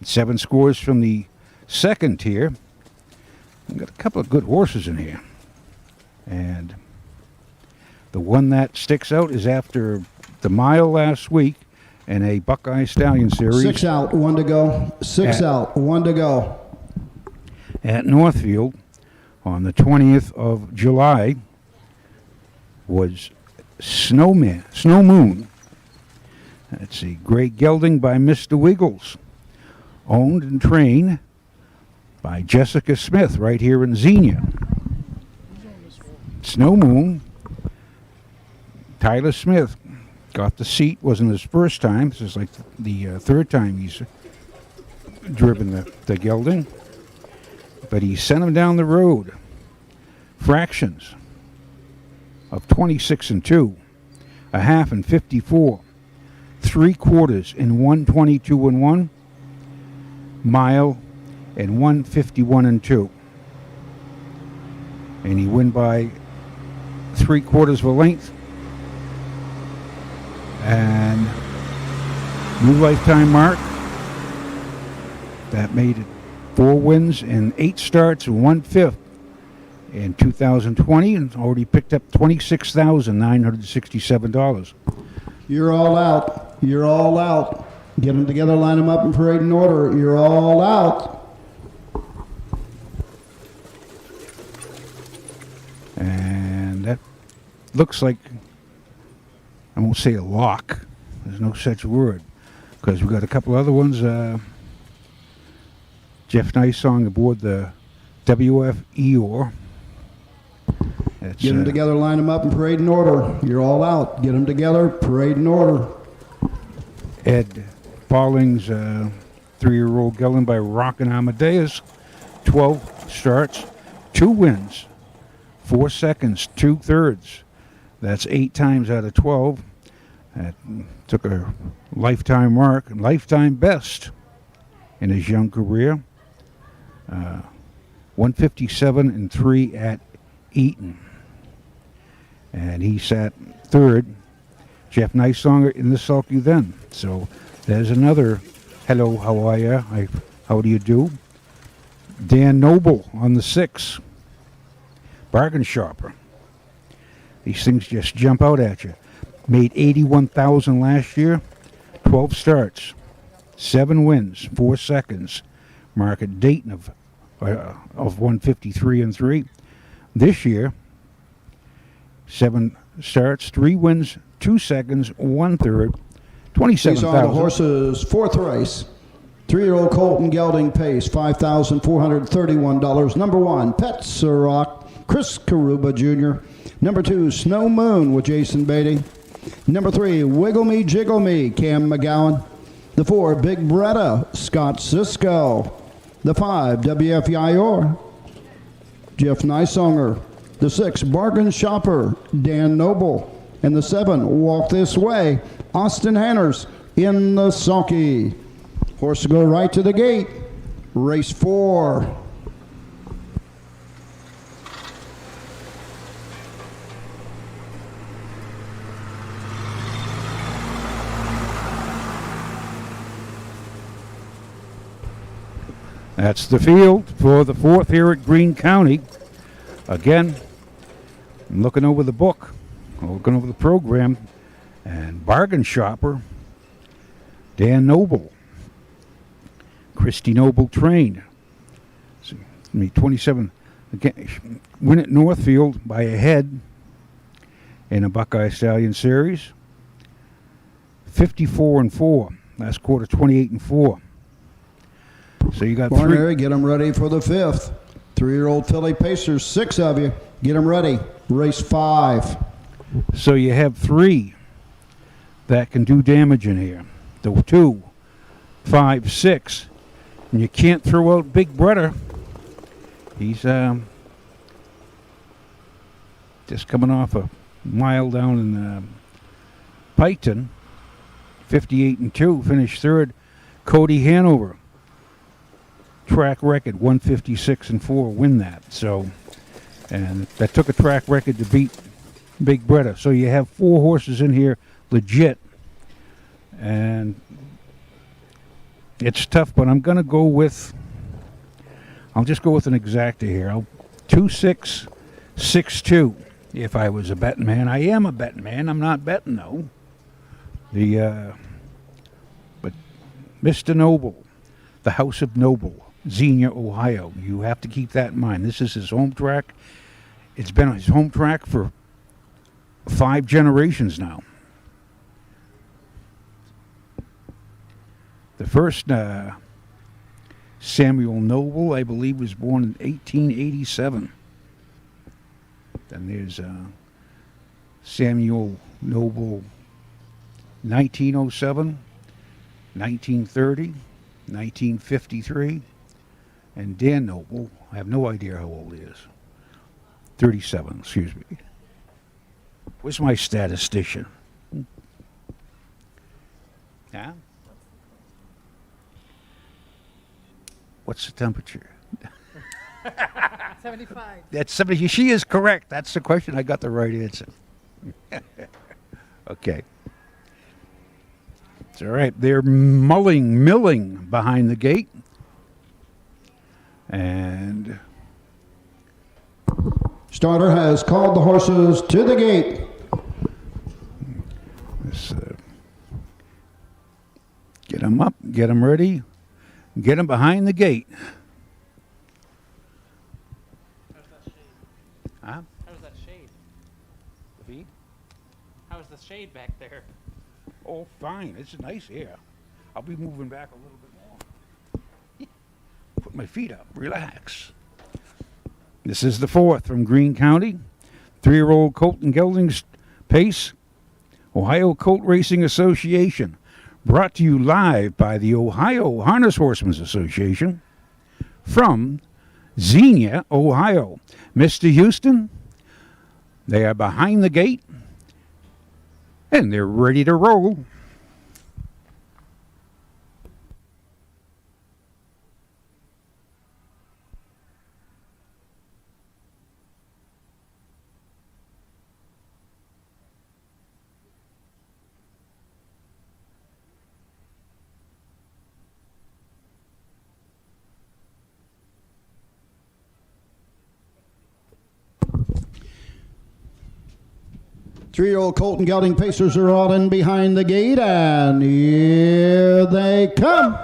7 scores from the second tier. We've got a couple of good horses in here. And the one that sticks out is after the mile last week in a Buckeye Stallion Series. 6 out, 1 to go. 6 out, 1 to go. At Northfield on the 20th of July was Snow Moon. That's a great gelding by Mr. Wiggles. Owned and trained by Jessica Smith right here in Xenia. Snow Moon. Tyler Smith got the seat. Wasn't his first time. This is like the third time he's driven the gelding. But he sent him down the road. Fractions of 26 and 2, a half and 54, 3/4 in 122 and 1, mile and 151 and 2. And he win by 3/4 of a length. And new lifetime mark. That made it 4 wins and 8 starts and 1/5 in 2020, and already picked up $26,967. You're all out. You're all out. Get them together, line them up in parade and order. You're all out. And that looks like, I won't say a lock. There's no such word. Because we've got a couple other ones. Jeff Nysong aboard the WF Eeyore. Get them together, line them up in parade and order. You're all out. Get them together, parade and order. Ed Balling's 3-year-old gelding by Rockin' Amadeus. 12 starts, 2 wins, 4 seconds, 2/3. That's 8 times out of 12. That took a lifetime mark, lifetime best in his young career. 157 and 3 at Eaton. And he sat third. Jeff Nysonger in the sulky then. So there's another hello, how are ya? How do you do? Dan Noble on the 6. Bargain shopper. These things just jump out at you. Made $81,000 last year. 12 starts. 7 wins. 4 seconds. Mark at Dayton of 153 and 3. This year, 7 starts, 3 wins, 2 seconds, 1/3, 27,000. These are the horses' 4th race. 3-year-old Colton Gelding Pace, $5,431. Number 1, Pet Ciroc, Chris Karuba Jr. Number 2, Snow Moon with Jason Beatty. Number 3, Wiggle Me Jiggle Me, Cam McGowan. The 4, Big Bretta, Scott Cisco. The 5, WF Eeyore, Jeff Nysonger. The 6, Bargain Shopper, Dan Noble. And the 7, Walk This Way, Austin Hanners in the sulky. Horse to go right to the gate. Race 4. That's the field for the 4th here at Greene County. Again, I'm looking over the book, looking over the program, and Bargain Shopper, Dan Noble, Christy Noble trained. So, 27, again, win at Northfield by a head, in a Buckeye Stallion series. 54-4. Last quarter, 28-4. So you got Veterinary, get them ready for the 5th. 3-year-old filly pacers, 6 of you. Get them ready. Race 5. So you have 3 that can do damage in here. The 2, 5, 6. And you can't throw out Big Brother. He's just coming off a mile down in Piketon. 58-2, finished 3rd. Xenia Hanover, track record 156-4, win that. So, and that took a track record to beat Big Brother. So you have 4 horses in here, legit, and it's tough. But I'm gonna go with. I'll just go with an exacta here. 2-6-6-2. If I was a betting man, I am a betting man. I'm not betting though. But Mr. Noble, the House of Noble, Xenia, Ohio. You have to keep that in mind. This is his home track. It's been his home track for 5 generations now. The first Samuel Noble, I believe, was born in 1887. Then there's Samuel Noble, 1907, 1930, 1953, and Dan Noble, I have no idea how old he is. 37, excuse me. Where's my statistician? Huh? What's the temperature? 75. That's 70. She is correct. That's the question. I got the right answer. Okay. It's all right. They're milling behind the gate. And starter has called the horses to the gate. Let's get them up, get them ready, get them behind the gate. How's that shade? Huh? How's that shade? The feed? How's the shade back there? Oh, fine. It's nice here. I'll be moving back a little bit more. Put my feet up. Relax. This is the 4th from Greene County. 3-year-old colt and geldings pace. Ohio Colt Racing Association. Brought to you live by the Ohio Harness Horsemen's Association from Xenia, Ohio. Mr. Houston, they are behind the gate and they're ready to roll. Three-year-old colt and gelding pacers are all in behind the gate, and here they come.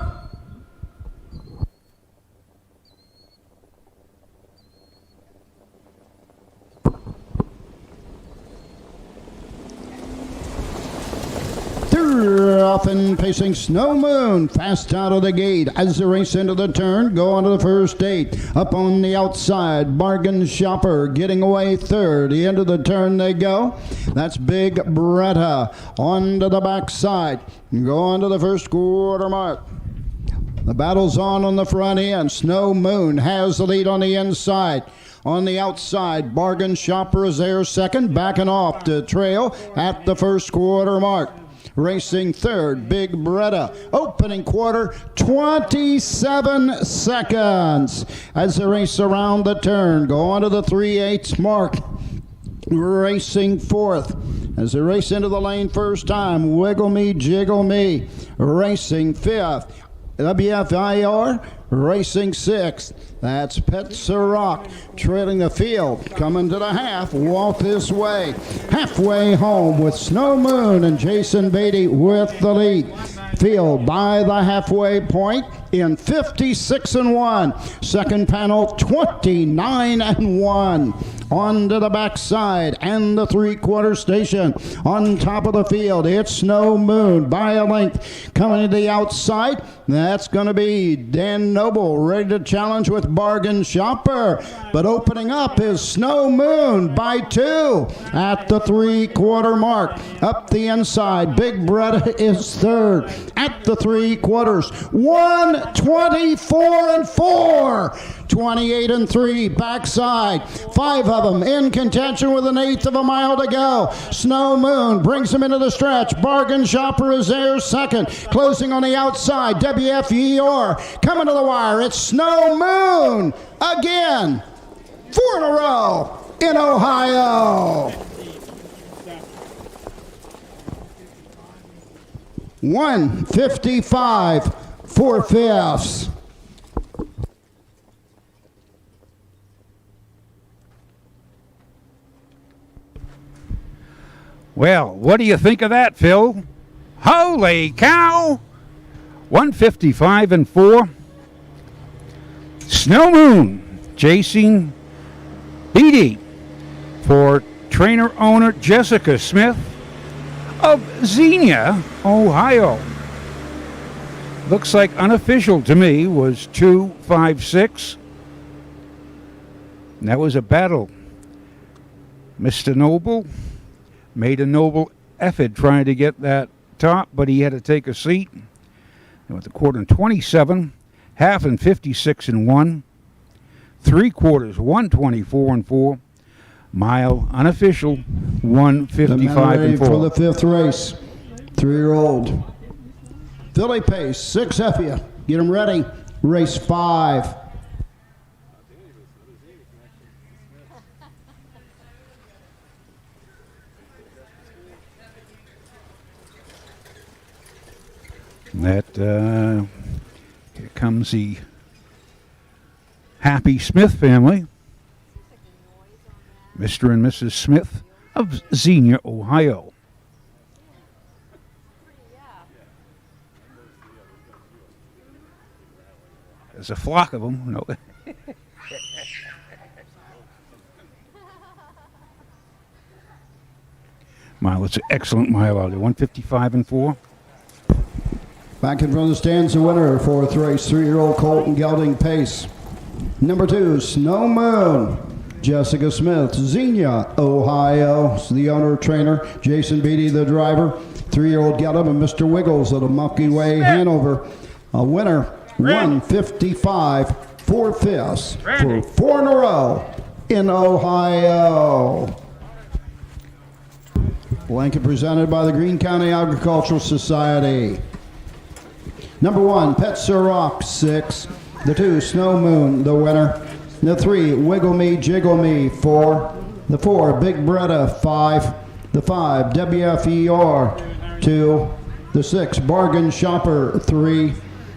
Off and pacing Snow Moon, fast out of the gate as they race into the turn, go onto the first 8. Up on the outside, Bargain Shopper getting away 3rd. The end of the turn they go. That's Big Bretta onto the backside. Go on to the first quarter mark. The battle's on the front end. Snow Moon has the lead on the inside. On the outside, Bargain Shopper is there 2nd, backing off the trail at the first quarter mark. Racing 3rd, Big Bretta. Opening quarter, 27 seconds. As they race around the turn, go on to the 3/8 mark. Racing 4th. As they race into the lane first time, Wiggle Me, Jiggle Me. Racing 5th. WFIR racing 6th. That's Pet Ciroc trailing the field. Coming to the half, walk this way. Halfway home with Snow Moon and Jason Beatty with the lead. Field by the halfway point in 56-1. Second panel, 29-1. onto the backside and the three-quarter station. On top of the field, it's Snow Moon by a length. Coming to the outside, that's going to be Dan Noble, ready to challenge with Bargain Shopper. But opening up is Snow Moon by 2 at the three-quarter mark. Up the inside, Big Bretta is third at the three-quarters. 124-4, 28-3 backside. 5 of them in contention with 1/8 of a mile to go. Snow Moon brings them into the stretch. Bargain Shopper is there second. Closing on the outside, WFER coming to the wire. It's Snow Moon again. 4 in a row in Ohio. 155 4/5. Well, what do you think of that, Phil? Holy cow! 155-4. Snow Moon, Jason Beatty for trainer owner Jessica Smith of Xenia, Ohio. Looks like unofficial to me was 256. And that was a battle. Mr. Noble made a noble effort trying to get that top, but he had to take a seat. And with the quarter in 27, half in 56-1, three-quarters 124-4, mile unofficial 155-4. For the 5th race, 3-year-old Philly Pace, 6 Effia. Get them ready. Race 5. That here comes the Happy Smith family, Mr. and Mrs. Smith of Xenia, Ohio. There's a flock of them. No. Mile, it's an excellent mile out there. 155-4. Back in front of the stands, the winner, 4th race, 3-year-old Colton Gelding Pace. Number 2, Snow Moon, Jessica Smith, Xenia, Ohio. It's the owner, trainer, Jason Beatty, the driver. 3-year-old Gelding and Mr. Wiggles of the Milky Way, Hanover. A winner, 155 4/5 for 4 in a row in Ohio. Blanket presented by the Greene County Agricultural Society. Number 1, Pet Rock, 6. The 2, Snow Moon, the winner. The 3, Wiggle Me, Jiggle Me, 4. The 4, Big Bretta, 5. The 5, WFER, 2. The 6, Bargain Shopper, 3.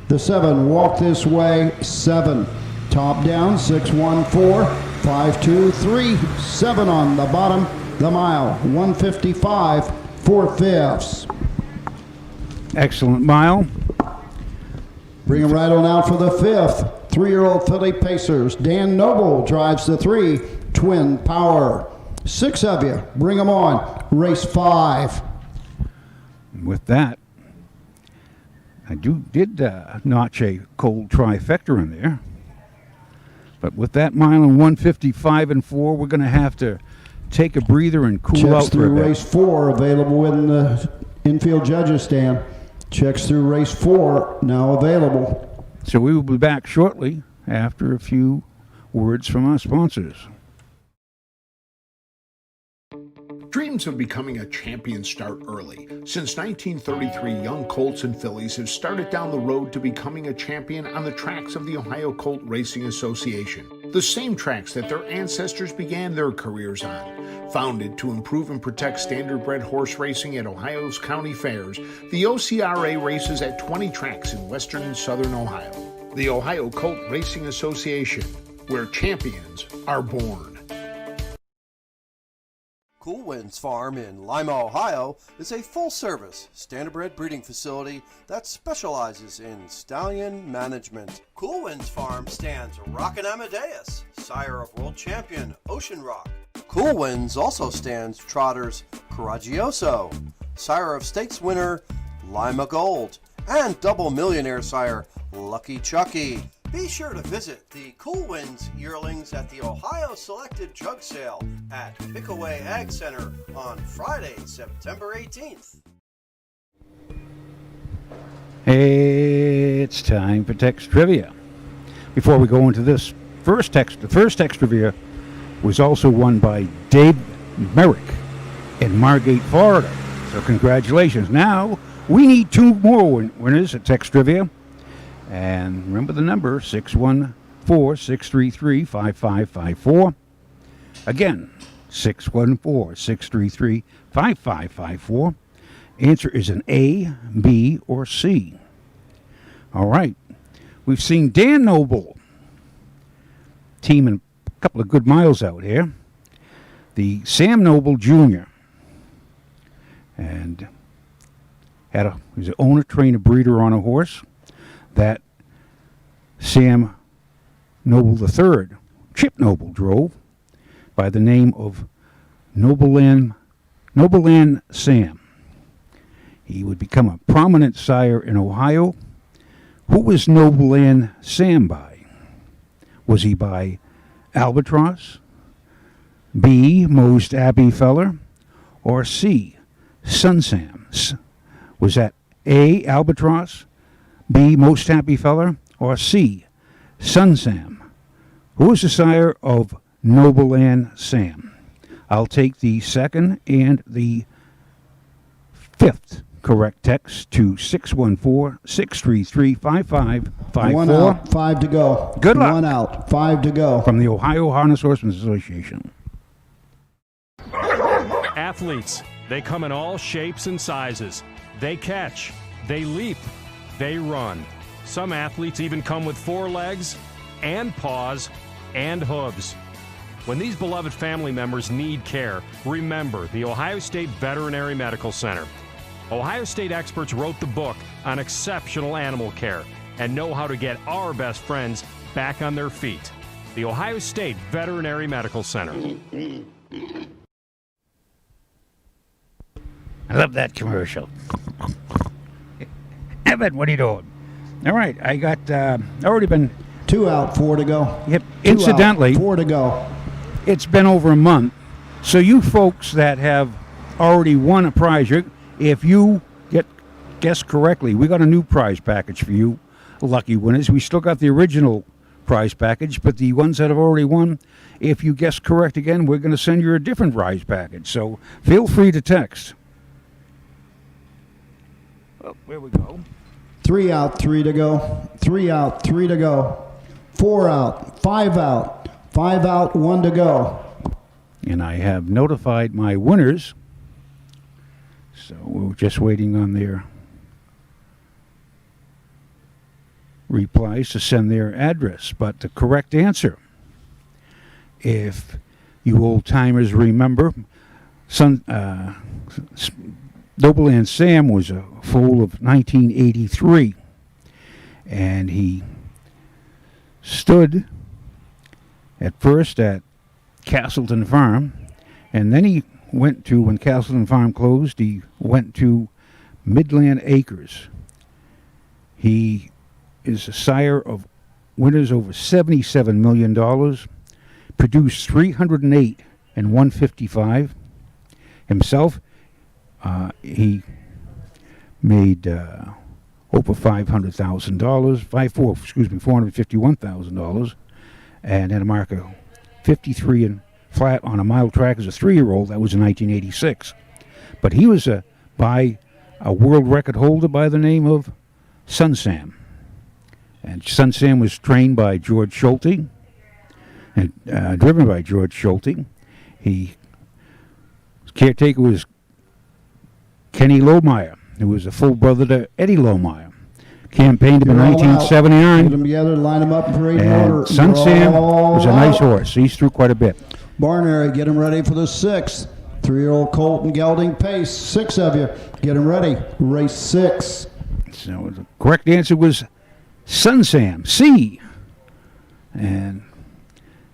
The 7, Walk This Way, 7. Top down, 614, 523, 7 on the bottom. The mile, 155 4/5. Excellent mile. Bring him right on out for the 5th. 3-year-old Philly Pacers. Dan Noble drives the 3. Twin Power. 6 of you. Bring them on. Race 5. With that, I did notch a cold trifecta in there. But with that mile and 155-4, we're going to have to take a breather and cool Checks out for a through bit. race 4 available in the infield judges stand. Checks through race 4 now available. So we will be back shortly after a few words from our sponsors. Dreams of becoming a champion start early. Since 1933, young colts and fillies have started down the road to becoming a champion on the tracks of the Ohio Colt Racing Association, the same tracks that their ancestors began their careers on. Founded to improve and protect standardbred horse racing at Ohio's county fairs, the OCRA races at 20 tracks in western and southern Ohio. The Ohio Colt Racing Association, where champions are born. Cool Winds Farm in Lima, Ohio is a full-service standardbred breeding facility that specializes in stallion management. Cool Winds Farm stands Rockin' Amadeus, sire of world champion Ocean Rock, Cool Winds also stands trotters Coraggioso, sire of stakes winner Lima Gold, and double millionaire sire Lucky Chucky. Be sure to visit the Cool Winds yearlings at the Ohio Selected Jug Sale at Pickaway Ag Center on Friday, September 18th. It's time for text trivia. Before we go into this first text, the first text trivia was also won by Dave Merrick in Margate, Florida. So congratulations. Now we need two more winners at text trivia. And remember the number, 614-633-5554. Again, 614-633-5554. Answer is an A, B, or C. All right. We've seen Dan Noble teaming a couple of good miles out here. The Sam Noble Jr. And he was an owner, trainer, breeder on a horse that Sam Noble III, Chip Noble, drove by the name of Nobleland Sam. He would become a prominent sire in Ohio. Who was Nobleland Sam by? Was he by Albatross, B, Most Abbey Feller, or C, Sun Sam? Was that A, Albatross, B, Most Happy Feller, or C, Sun Sam? Who was the sire of Nobleland Sam? I'll take the second and the fifth correct text to 614-633-5554. One out, 5 to go. Good luck. 1 out, 5 to go. From the Ohio Harness Horsemen's Association. Athletes, they come in all shapes and sizes. They catch, they leap, they run. Some athletes even come with 4 legs and paws and hooves. When these beloved family members need care, remember the Ohio State Veterinary Medical Center. Ohio State experts wrote the book on exceptional animal care and know how to get our best friends back on their feet. The Ohio State Veterinary Medical Center. I love that commercial. Evan, what are you doing? All right, I got already been 2 out, 4 to go. Yep. 2 Incidentally, out, 4 to go. It's been over a month, so you folks that have already won a prize, if you guess correctly, we got a new prize package for you, lucky winners. We still got the original prize package, but the ones that have already won, if you guess correct again, we're going to send you a different prize package. So feel free to text. Oh, there we go. 3 out, 3 to go. 3 out, 3 to go. 4 out, 5 out. 5 out, 1 to go. And I have notified my winners. So we're just waiting on their replies to send their address. But the correct answer, if you old-timers remember, Nobleland Sam was a foal of 1983. And he stood at first at Castleton Farm, and then he went to, when Castleton Farm closed, he went to Midland Acres. He is a sire of winners over $77 million, produced 308 and 155. Himself, he made over $500,000, $451,000, and had a mark of 53 and flat on a mile track as a 3-year-old. That was in 1986. But he was by a world record holder by the name of Sun Sam. And Sun Sam was trained by George Schulte and driven by George Schulte. His caretaker was Kenny Lohmeyer, who was a full brother to Eddie Lohmeyer. Campaigned him in 1979. Get them together, line them up in parade and order. Sun Sam was a nice horse. He's through quite a bit. Barnary, get them ready for the 6th. 3-year-old colt and gelding pace. 6 of you. Get them ready. Race 6. So the correct answer was Sun Sam, C. And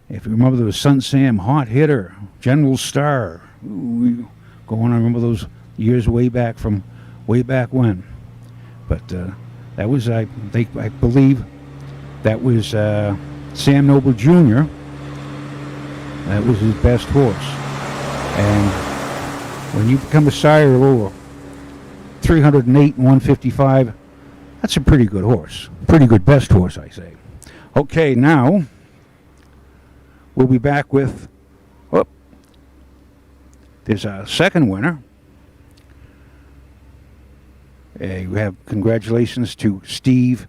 If you remember, there was Sun Sam, Hot Hitter, General Star. Ooh, go on, I remember those years way back when. But that was, I believe, that was Sam Noble Jr. That was his best horse. And when you become a sire of over 308 and 155, that's a pretty good horse. Pretty good best horse, I say. Okay, now we'll be back with, there's a second winner. We have congratulations to Steve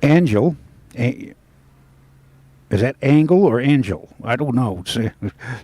Angel. Is that Angle or Angel? I don't know. It's,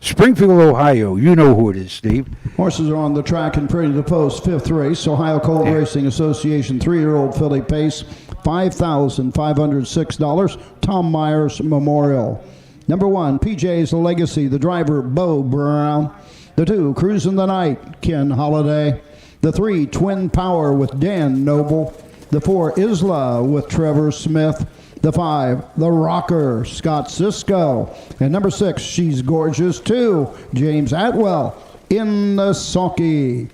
Springfield, Ohio. You know who it is, Steve. Horses are on the track and ready to post. Fifth race, Ohio Colt Racing Association 3-year-old filly pace, $5,506. Tom Myers Memorial. Number 1, PJ's Legacy, the driver, Bo Brown. The 2, Cruising the Night, Ken Holiday. The 3, Twin Power with Dan Noble. The 4, Isla with Trevor Smith. The 5, The Rocker, Scott Cisco. And number 6, She's Gorgeous too, James Atwell in the sulky.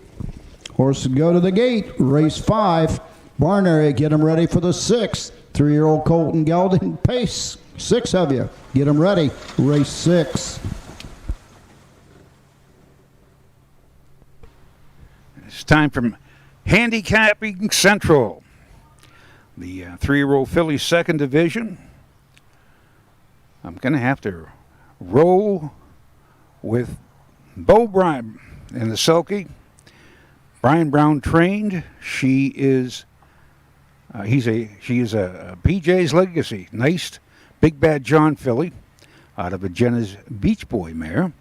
Horses go to the gate, race 5. Barn area, get them ready for the 6th. 3-year-old Colton Gelding pace. 6 of you, get them ready, race 6. It's time for Handicapping Central. The 3-year-old filly second division. I'm going to have to roll with Bo Bryan in the sulky. Brian Brown trained. She is a PJ's Legacy. Nice Big Bad John filly out of a Jenna's Beach Boy mare.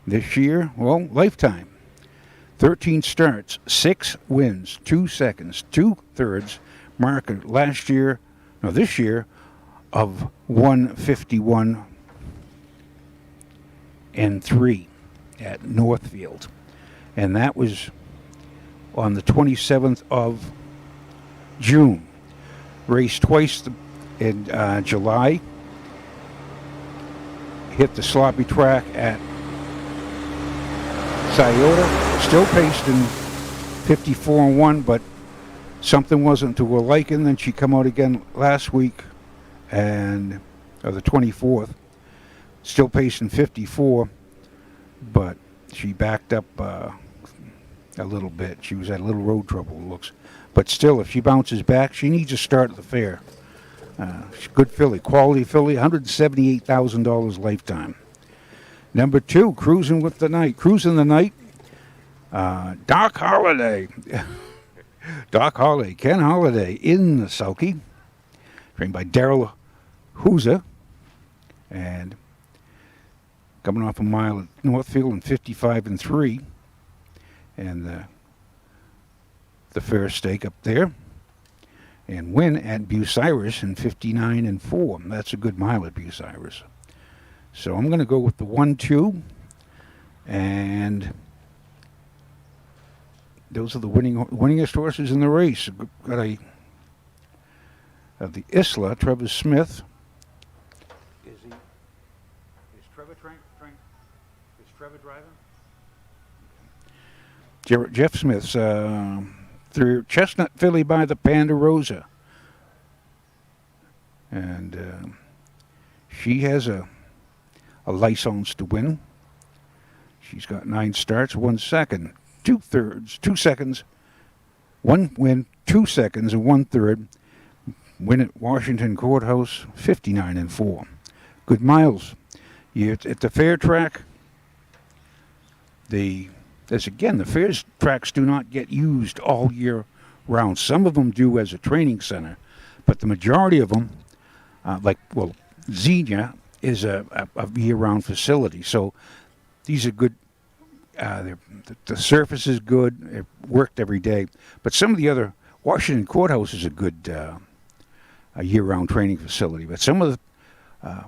This year, lifetime. 13 starts, 6 wins, 2 seconds, 2 thirds. Marker this year of 151 and 3 at Northfield. And that was on the 27th of June. Raced twice in July. Hit the sloppy track at Scioto. Still paced in 54-1, but something wasn't to her liking. Then she come out again last week, and the 24th, still pacing 54, but she backed up a little bit. She was at a little road trouble, it looks. But still, if she bounces back, she needs a start at the fair. Good filly, quality filly, $178,000 lifetime. Number 2, Cruising the Night, Doc Holliday. Doc Holliday, Ken Holiday in the sulky, trained by Daryl Houser, and coming off a mile at Northfield in 55 and 3, and the fair stake up there, and win at Bucyrus in 59 and 4. That's a good mile at Bucyrus. So I'm going to go with the 1-2, and those are the winningest horses in the race. Got the Isla, Trevor Smith. Is Trevor Is Trevor driving? Jeff Smith's through Chestnut filly by the Panda Rosa, and she has a license to win. She's got 9 starts, 1 second. 2 thirds, 2 seconds, 1 win, 2 seconds, and 1 third. Win at Washington Courthouse, 59 and 4. Good miles. At the fair track, the fair tracks do not get used all year round. Some of them do as a training center, but the majority of them, Xenia is a year-round facility. So these are good. The surface is good. It worked every day. But some of the other, Washington Courthouse is a good a year-round training facility. But some of the,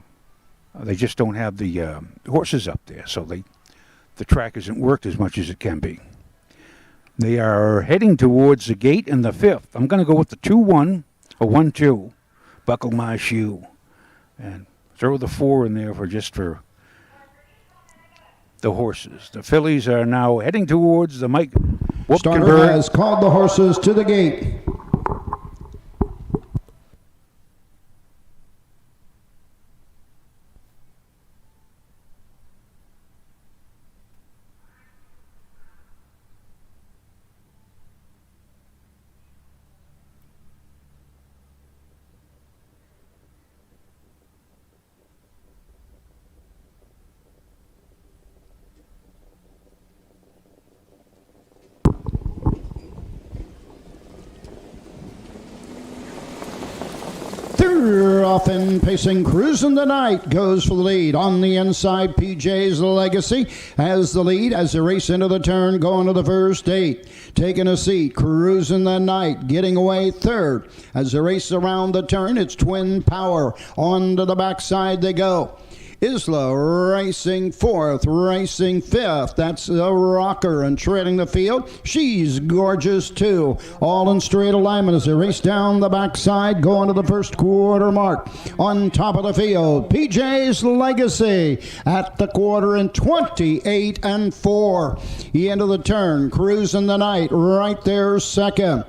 they just don't have the horses up there. So the track isn't worked as much as it can be. They are heading towards the gate in the 5th. I'm going to go with the 2-1 or 1-2. Buckle my shoe. And throw the 4 in there for the horses. The fillies are now heading towards the Mike Starter Wupkenberg. has called the horses to the gate. They're off and pacing, cruising the night, goes for the lead. On the inside, PJ's Legacy has the lead as they race into the turn, going to the first 8. Taking a seat, cruising the night, getting away third. As they race around the turn, it's Twin Power. On to the backside they go. Isla racing 4th, racing 5th. That's the Rocker, and treading the field, She's Gorgeous too. All in straight alignment as they race down the backside, going to the first quarter mark. On top of the field, PJ's Legacy at the quarter in 28 and 4. End of the turn, cruising the night, right there second.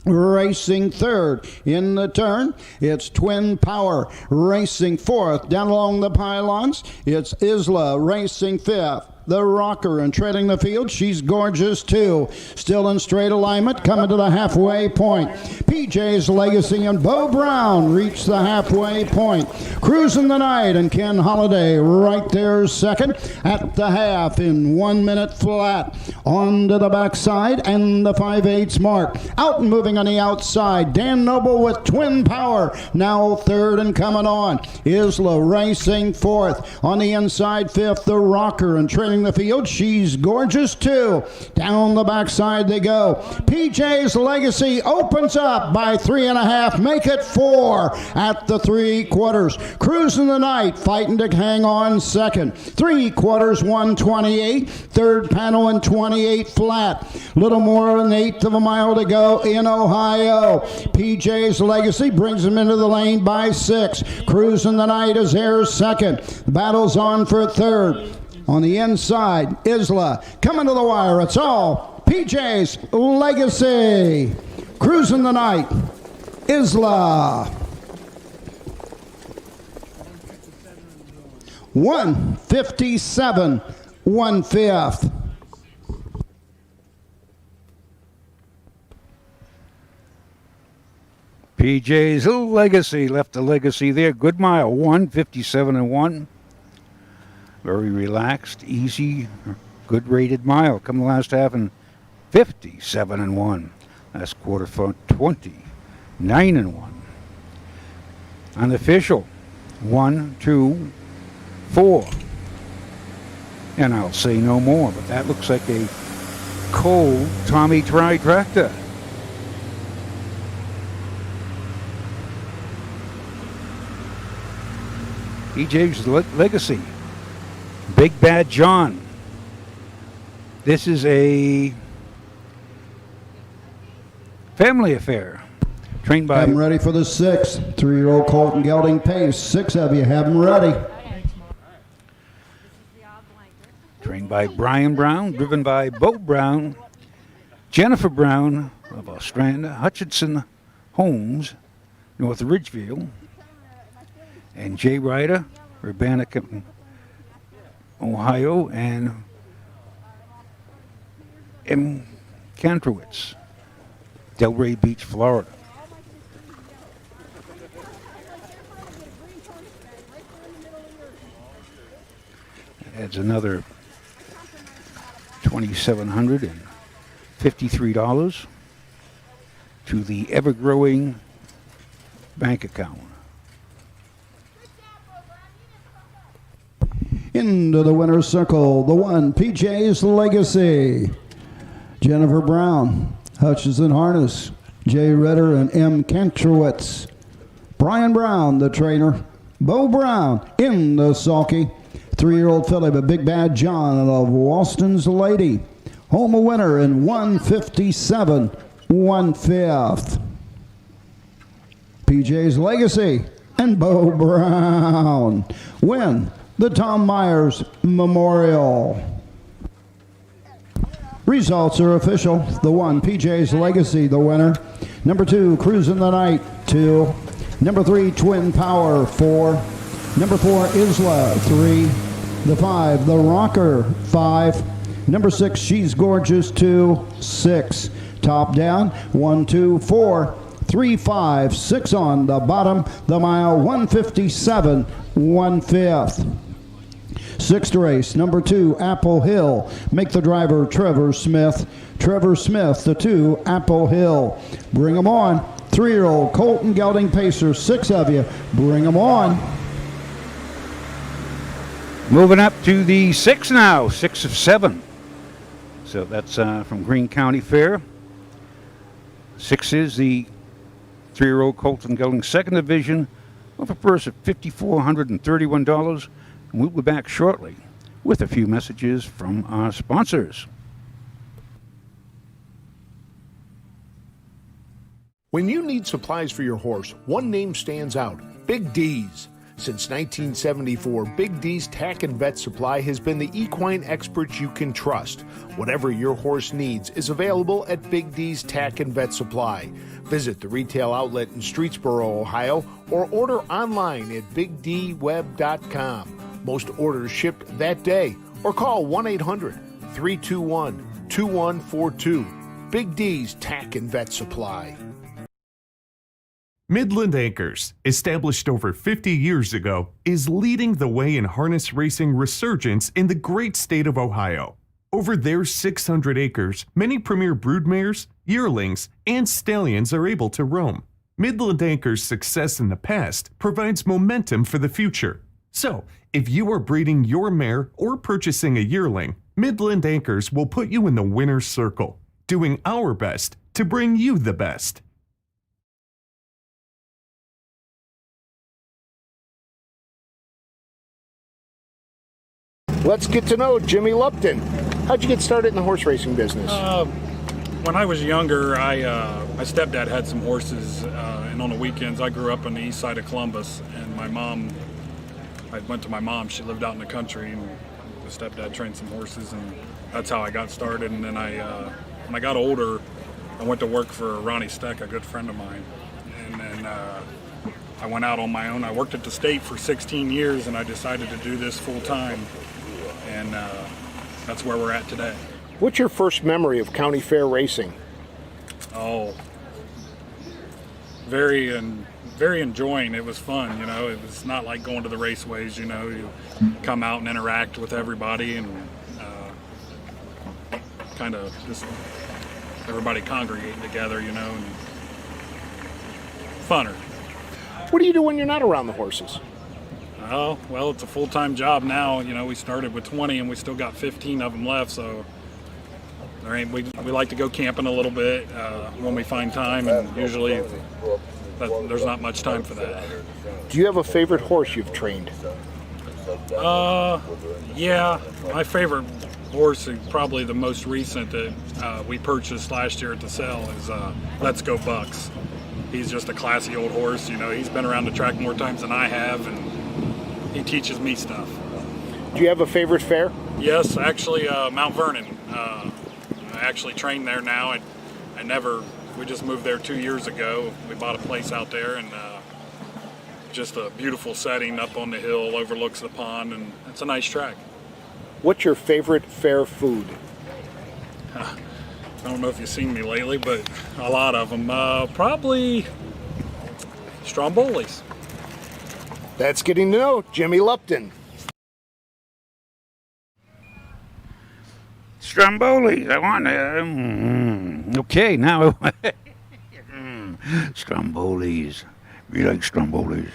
Racing 3rd in the turn, it's Twin Power. Racing 4th down along the pylons, it's Isla racing 5th. The Rocker, and treading the field, She's Gorgeous too. Still in straight alignment, coming to the halfway point. PJ's Legacy and Bo Brown reach the halfway point. Cruising the night, and Ken Holiday right there second at the half in 1 minute flat. On to the backside and the 5/8 mark. Out and moving on the outside, Dan Noble with Twin Power. Now 3rd and coming on. Isla racing 4th. On the inside 5th, the Rocker, and treading the field, She's Gorgeous too. Down the backside they go. PJ's Legacy opens up by 3.5, make it 4 at the 3 quarters. Cruising the night, fighting to hang on second. 3 quarters, 1:28. 3rd panel in 28 flat. Little more than 1/8 of a mile to go in Ohio. PJ's Legacy brings him into the lane by 6. Cruising the night is there second. The battle's on for 3rd. On the inside, Isla coming to the wire. It's all PJ's Legacy. Cruising the night, Isla. 1:57, 1/5. PJ's Legacy left the Legacy there. Good mile, 1:57 and 1. Very relaxed, easy, good rated mile. Come the last half in 57 and 1. Last quarter for 29 and 1. Unofficial, 1, 2, 4. And I'll say no more, but that looks like a Cole Tommy Tri-Tractor. PJ's Legacy. Big Bad John. This is a family affair. Trained by... Have them ready for the 6th. 3-year-old Colton Gelding Pace. 6 of you. Have them ready. Trained by Brian Brown. Driven by Bo Brown. Jennifer Brown of Ostrander. Hutchinson Holmes, North Ridgefield. And Jay Ryder, Urbana, Ohio, and M. Kantrowitz, Delray Beach, Florida. That adds another $2,753 to the ever-growing bank account. Into the winner's circle, the 1, PJ's Legacy. Jennifer Brown, Hutchinson Harness, Jay Ritter, and M. Kantrowitz. Brian Brown, the trainer. Bo Brown in the sulky. 3-year-old filly, but Big Bad John of Walston's Lady. Home a winner in 1:57, 1/5. PJ's Legacy and Bo Brown win the Tom Myers Memorial. Results are official. The 1, PJ's Legacy, the winner. Number 2, Cruising the Night, 2. Number 3, Twin Power, 4. Number 4, Isla, 3. The 5, The Rocker, 5. Number 6, She's Gorgeous, 2. 6. Top down, 1, 2, 4, 3, 5, 6 on the bottom. The mile, 157, 1/5. Sixth race, number 2, Apple Hill. Make the driver Trevor Smith. Trevor Smith, the 2, Apple Hill. Bring them on. 3-year-old Colton Gelding Pacer, 6 of you. Bring them on. Moving up to the 6 now, 6 of 7. So that's from Greene County Fair. 6 is the 3-year-old Colton Gelding second division with a purse of $5,431. And we'll be back shortly with a few messages from our sponsors. When you need supplies for your horse, one name stands out: Big D's. Since 1974, Big D's Tack and Vet Supply has been the equine experts you can trust. Whatever your horse needs is available at Big D's Tack and Vet Supply. Visit the retail outlet in Streetsboro, Ohio, or order online at bigdweb.com. Most orders shipped that day, or call 1-800-321-2142. Big D's Tack and Vet Supply. Midland Anchors, established over 50 years ago, is leading the way in harness racing resurgence in the great state of Ohio. Over their 600 acres, many premier broodmares, yearlings, and stallions are able to roam. Midland Anchors' success in the past provides momentum for the future. So, if you are breeding your mare or purchasing a yearling, Midland Anchors will put you in the winner's circle, doing our best to bring you the best. Let's get to know Jimmy Lupton. How'd you get started in the horse racing business? When I was younger, my stepdad had some horses, and on the weekends I grew up on the east side of Columbus, and I went to my mom. She lived out in the country, and my stepdad trained some horses, and that's how I got started. And then when I got older, I went to work for Ronnie Steck, a good friend of mine, and then I went out on my own. I worked at the state for 16 years, and I decided to do this full time, and that's where we're at today. What's your first memory of county fair racing? Oh, very enjoying. It was fun, you know. It was not like going to the raceways, you know. You come out and interact with everybody, and kind of just everybody congregating together, you know, and funner. What do you do when you're not around the horses? Oh, well, it's a full-time job now. You know, we started with 20 and we still got 15 of them left, so we like to go camping a little bit when we find time, and usually there's not much time for that. Do you have a favorite horse you've trained? Yeah, my favorite horse, probably the most recent that we purchased last year at the sale, is Let's Go Bucks. He's just a classy old horse, you know. He's been around the track more times than I have, and he teaches me stuff. Do you have a favorite fair? Yes, actually, Mount Vernon. I actually train there now. We just moved there 2 years ago. We bought a place out there, and just a beautiful setting up on the hill, overlooks the pond, and it's a nice track. What's your favorite fair food? I don't know if you've seen me lately, but a lot of them. Probably Strombolis. That's getting to know Jimmy Lupton. Stromboli's, I want to. Okay, now. Stromboli's. We like Stromboli's.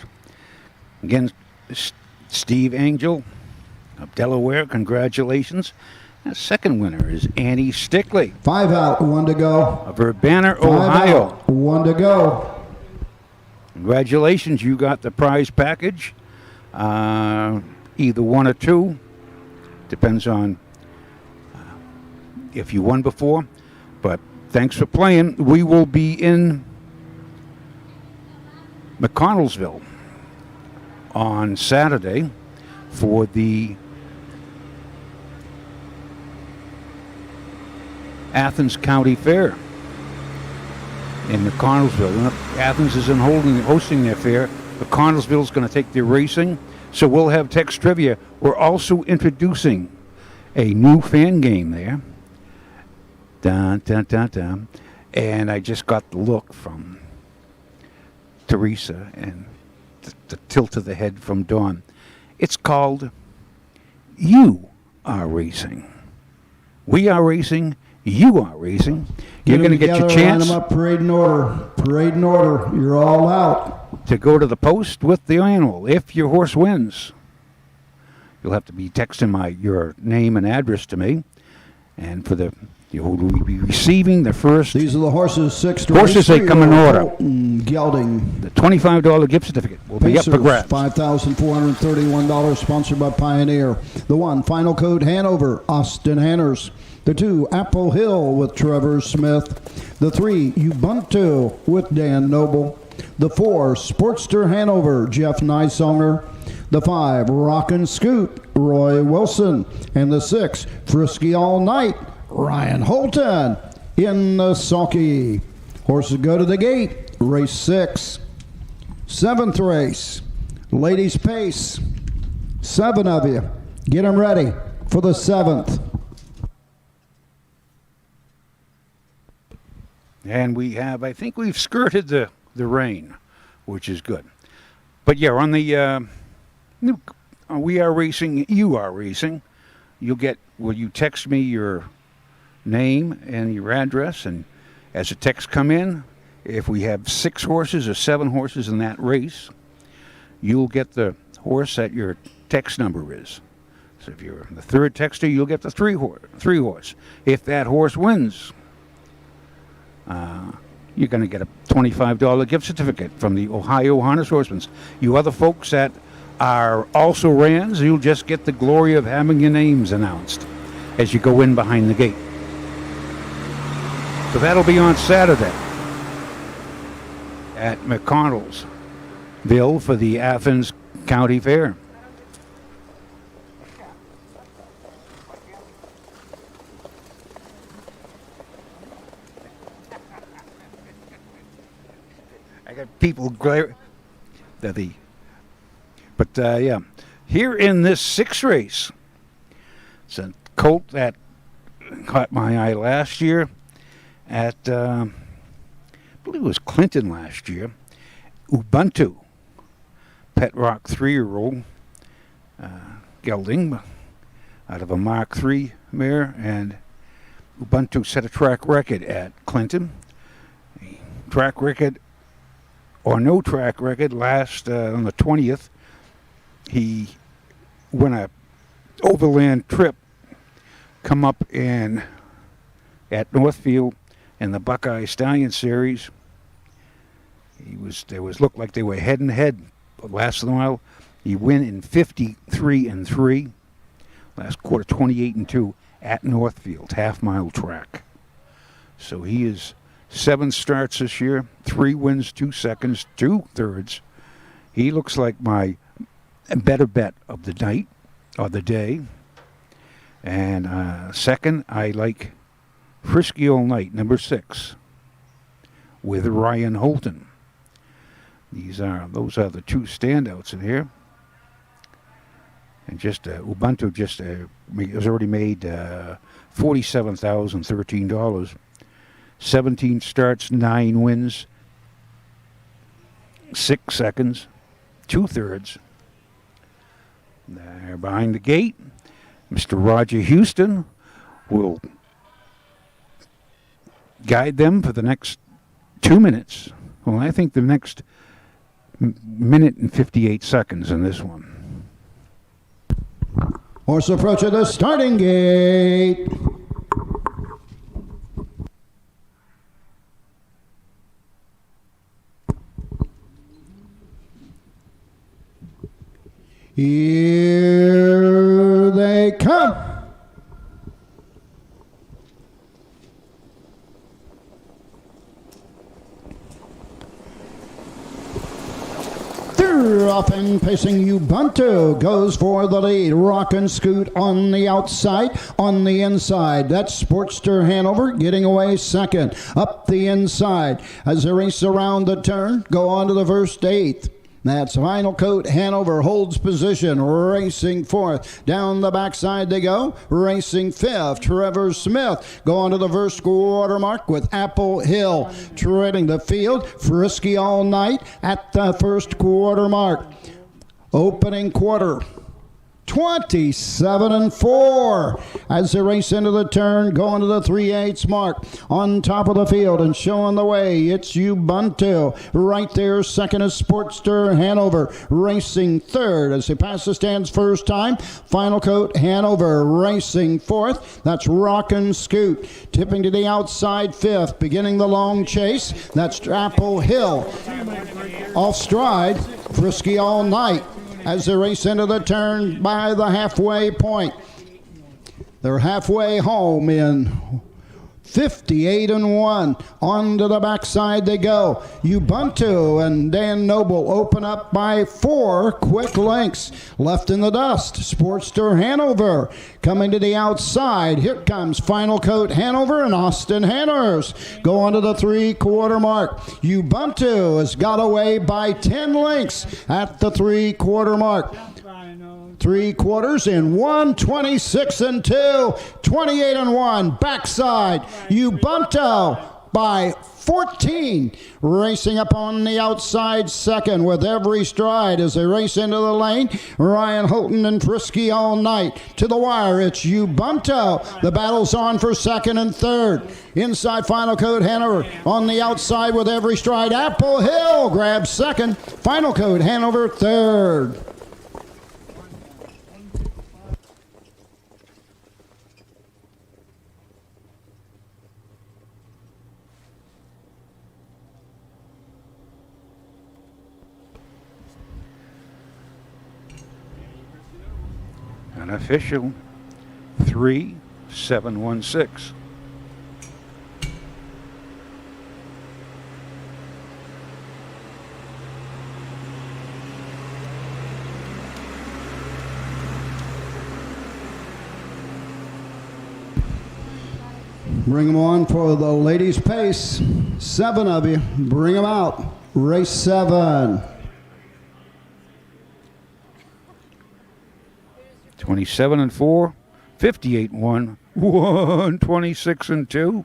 Again, Steve Angel of Delaware, congratulations. The second winner is Annie Stickley. 5 out, 1 to go. Of Urbana, 5 Ohio. out, 1 to go. Congratulations, you got the prize package. Either 1 or 2. Depends on if you won before. But thanks for playing. We will be in McConnellsville on Saturday for the Athens County Fair in McConnellsville. Athens is hosting their fair. McConnellsville is going to take their racing, so we'll have text trivia. We're also introducing a new fan game there. Dun, dun, dun, dun. And I just got the look from Teresa and the tilt of the head from Dawn. It's called You Are Racing. We are racing. You are racing. You're going to get your chance. Line them up, parade in order. Parade in order. You're all out. To go to the post with the animal. If your horse wins, you'll have to be texting your name and address to me. And for who will be receiving the first. These are the horses, 6 to horses. They come in order. Gelding. The $25 gift certificate will be up for grabs. $5,431, sponsored by Pioneer. The 1, Final Code Hanover, Austin Hanners. The 2, Apple Hill with Trevor Smith. The 3, Ubuntu with Dan Noble. The 4, Sportster Hanover, Jeff Nysonger. The 5, Rockin' Scoot, Roy Wilson. And the 6, Frisky All Night, Ryan Holton in the sulky. Horses go to the gate. Race 6. 7th race. Ladies pace. 7 of you. Get them ready for the 7th. And I think we've skirted the rain, which is good. But yeah, on the We Are Racing, You Are Racing, will you text me your name and your address, and as the texts come in, if we have 6 horses or 7 horses in that race, you'll get the horse that your text number is. So if you're the 3rd texter, you'll get the 3 horse. If that horse wins, you're going to get a $25 gift certificate from the Ohio Harness Horsemen. You other folks that are also Rands, you'll just get the glory of having your names announced as you go in behind the gate. So that'll be on Saturday at McConnellsville for the Athens County Fair. I got people glare. Yeah, here in this 6th race, it's a colt that caught my eye last year at, I believe it was Clinton last year. Ubuntu, Pet Rock 3-year-old gelding out of a Mark III mare, and Ubuntu set a track record at Clinton. A track record or no track record last on the 20th. He went a overland trip, come up at Northfield in the Buckeye Stallion Series. Looked like they were head and head. Last of the while, he win in 53-3. Last quarter 28-2 at Northfield, half-mile track. So he is 7 starts this year, 3 wins, 2 seconds, 2 thirds. He looks like my better bet of the night or the day. And second, I like Frisky All Night, number 6, with Ryan Holton. Those are the 2 standouts in here. And just Ubuntu has already made $47,013. 17 starts, 9 wins, 6 seconds, 2 thirds. There behind the gate, Mr. Roger Houston will guide them for the next 2 minutes. Well, I think the next minute and 58 seconds in this one. Horse approaching the starting gate. Here they come. Off and pacing Ubuntu goes for the lead. Rock and Scoot on the outside, on the inside. That's Sportster Hanover getting away second. Up the inside as they race around the turn, go on to the first eighth. That's Final Coat Hanover holds position, racing fourth. Down the backside they go, racing fifth. Trevor Smith going to the first quarter mark with Apple Hill treading the field. Frisky All Night at the first quarter mark. Opening quarter. 27-4 as they race into the turn, going to the 3/8 mark. On top of the field and showing the way, it's Ubuntu. Right there, second is Sportster Hanover, racing third as they pass the stands first time. Final Coat Hanover racing fourth. That's Rock and Scoot tipping to the outside fifth, beginning the long chase. That's Apple Hill off stride. Frisky All Night as they race into the turn by the halfway point. They're halfway home in 58-1. On to the backside they go. Ubuntu and Dan Noble open up by 4 quick lengths. Left in the dust, Sportster Hanover coming to the outside. Here comes Final Coat Hanover and Austin Hanners. Go on to the 3/4 mark. Ubuntu has got away by 10 lengths at the 3/4 mark. 3 quarters in 1:26-2, 28-1. Backside, Ubuntu by 14. Racing up on the outside second with every stride as they race into the lane. Ryan Houghton and Frisky All Night. To the wire, it's Ubuntu. The battle's on for second and third. Inside, Final Coat Hanover. On the outside with every stride, Apple Hill grabs second. Final Coat Hanover third. Unofficial 3-7-1-6. Bring them on for the ladies' pace. 7 of you. Bring them out. Race 7. 27-4, 58-1, 126-2.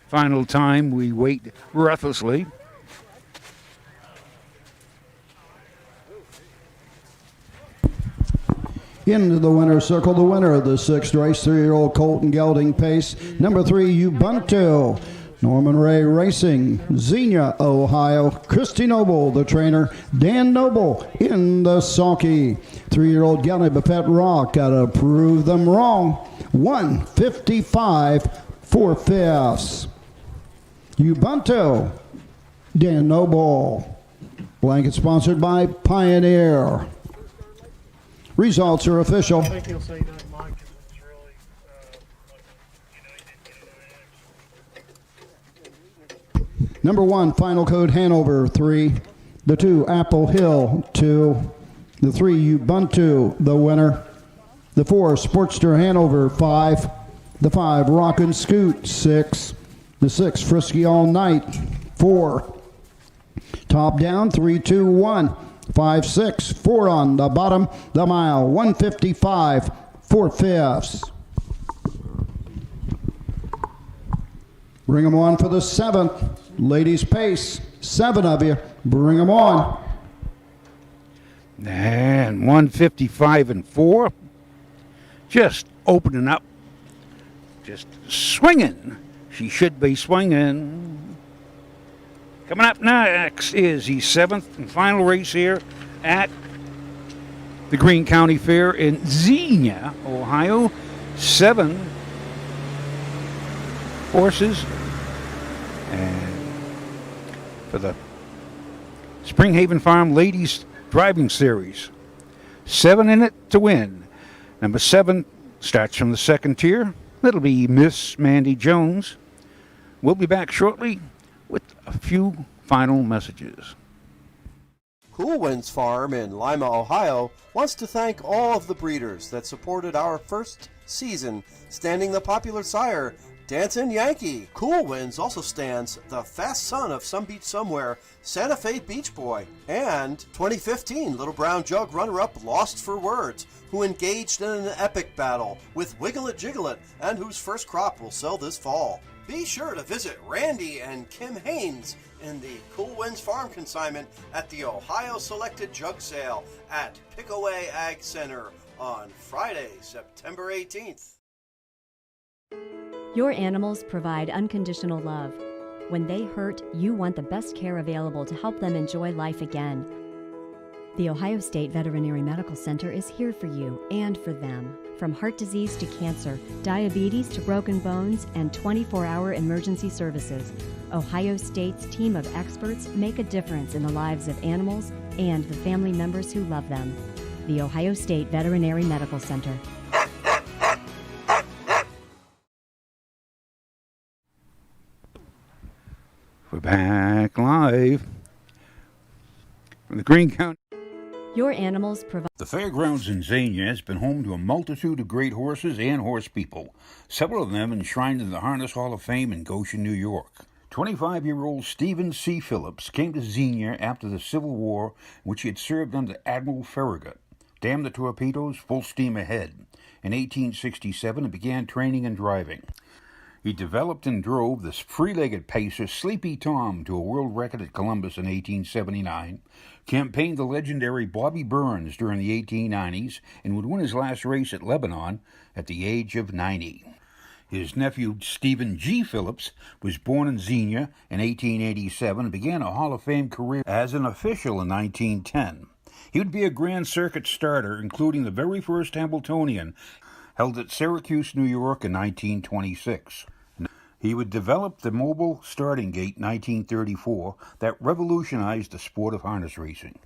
Final time, we wait breathlessly. Into the winner's circle, the winner of the 6th race, 3-year-old Colton Gelding Pace. Number 3, Ubuntu. Norman Ray Racing, Xenia, Ohio. Christy Noble, the trainer. Dan Noble in the sulky. 3-year-old Gatsby Affair Rock, gotta prove them wrong. 155 4/5. Ubuntu, Dan Noble. Blanket sponsored by Pioneer. Results are official. I think he'll say that, Mike, 'cause it's really, Number 1, Final Coat Hanover, 3. The 2, Apple Hill, 2. The 3, Ubuntu, the winner. The 4, Sportster Hanover, 5. The 5, Rock and Scoot, 6. The 6, Frisky All Night, 4. Top down, 3, 2, 1. 5, 6, 4 on the bottom. The mile, 155 4/5. Bring them on for the 7th. Ladies' pace. 7 of you. Bring them on. And 155-4. Just opening up. Just swinging. She should be swinging. Coming up next is the 7th and final race here at the Greene County Fair in Xenia, Ohio. 7 horses. And for the Springhaven Farm Ladies Driving Series. 7 in it to win. Number 7 starts from the second tier. That'll be Miss Mandy Jones. We'll be back shortly with a few final messages. Cool Winds Farm in Lima, Ohio wants to thank all of the breeders that supported our first season, standing the popular sire, Dancin' Yankee. Cool Winds also stands the fast son of Some Beach Somewhere, Santa Fe Beach Boy, and 2015 Little Brown Jug runner-up Lost for Words, who engaged in an epic battle with Wiggle It Jiggle It, and whose first crop will sell this fall. Be sure to visit Randy and Kim Haynes in the Cool Winds Farm consignment at the Ohio Selected Jug Sale at Pickaway Ag Center on Friday, September 18th. Your animals provide unconditional love. When they hurt, you want the best care available to help them enjoy life again. The Ohio State Veterinary Medical Center is here for you and for them. From heart disease to cancer, diabetes to broken bones, and 24-hour emergency services, Ohio State's team of experts make a difference in the lives of animals and the family members who love them. The Ohio State Veterinary Medical Center. We're back live from the Greene County. Your animals provide. The fairgrounds in Xenia has been home to a multitude of great horses and horse people, several of them enshrined in the Harness Hall of Fame in Goshen, New York. 25-year-old Stephen C. Phillips came to Xenia after the Civil War, in which he had served under Admiral Farragut. Damn the torpedoes, full steam ahead. In 1867, he began training and driving. He developed and drove the free-legged pacer Sleepy Tom to a world record at Columbus in 1879, campaigned the legendary Bobby Burns during the 1890s, and would win his last race at Lebanon at the age of 90. His nephew Stephen G. Phillips was born in Xenia in 1887 and began a Hall of Fame career as an official in 1910. He would be a Grand Circuit starter, including the very first Hambletonian, held at Syracuse, New York in 1926. He would develop the mobile starting gate in 1934 that revolutionized the sport of harness racing.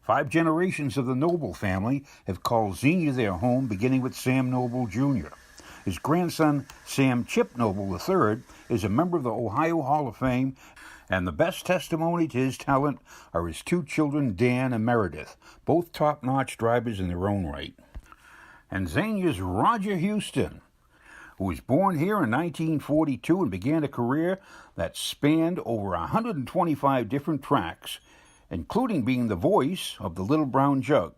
5 generations of the Noble family have called Xenia their home, beginning with Sam Noble Jr. His grandson, Sam Chip Noble III, is a member of the Ohio Hall of Fame, and the best testimony to his talent are his 2 children, Dan and Meredith, both top-notch drivers in their own right. And Xenia's Roger Houston, who was born here in 1942 and began a career that spanned over 125 different tracks, including being the voice of the Little Brown Jug.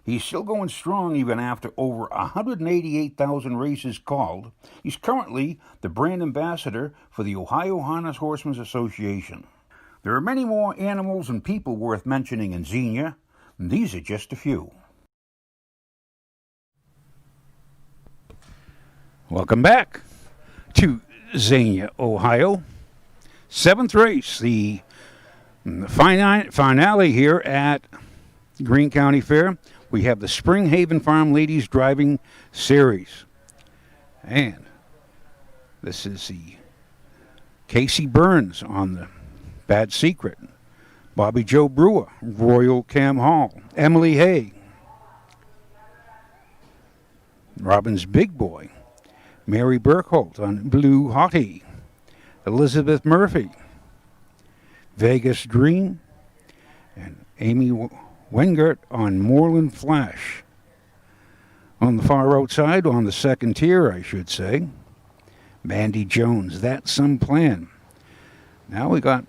He's still going strong even after over 188,000 races called. He's currently the brand ambassador for the Ohio Harness Horsemen's Association. There are many more animals and people worth mentioning in Xenia, and these are just a few. Welcome back to Xenia, Ohio. 7th race, the finale here at Greene County Fair. We have the Spring Haven Farm Ladies Driving Series. And this is the Casey Burns on the Bad Secret. Bobby Joe Brewer, Royal Cam Hall. Emily Hay. Robin's Big Boy. Mary Burkholt on Blue Hottie. Elizabeth Murphy. Vegas Dream. And Amy Wengert on Moreland Flash. On the far outside, on the second tier, I should say, Mandy Jones, That's Some Plan. Now we got...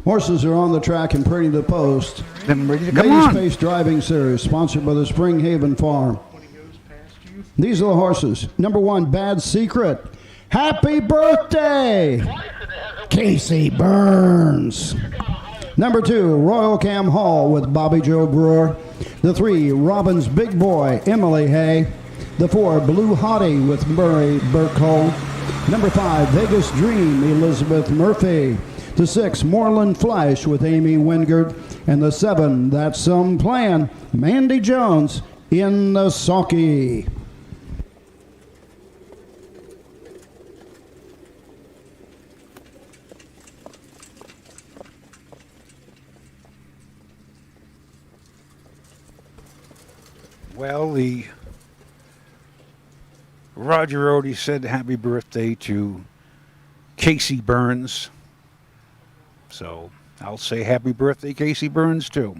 Horses are on the track and pretty to the post. Them ready to come Ladies on. Pace Driving Series, sponsored by the Spring Haven Farm. These are the horses. Number 1, Bad Secret. Happy birthday, Casey Burns. Number 2, Royal Cam Hall with Bobby Joe Brewer. The 3, Robin's Big Boy, Emily Hay. The 4, Blue Hottie with Murray Burkholdt. Number 5, Vegas Dream, Elizabeth Murphy. The 6, Moreland Flash with Amy Wengert. And the 7, That's Some Plan, Mandy Jones in the sulky. Well, the Roger already said happy birthday to Casey Burns. So I'll say happy birthday, Casey Burns, too.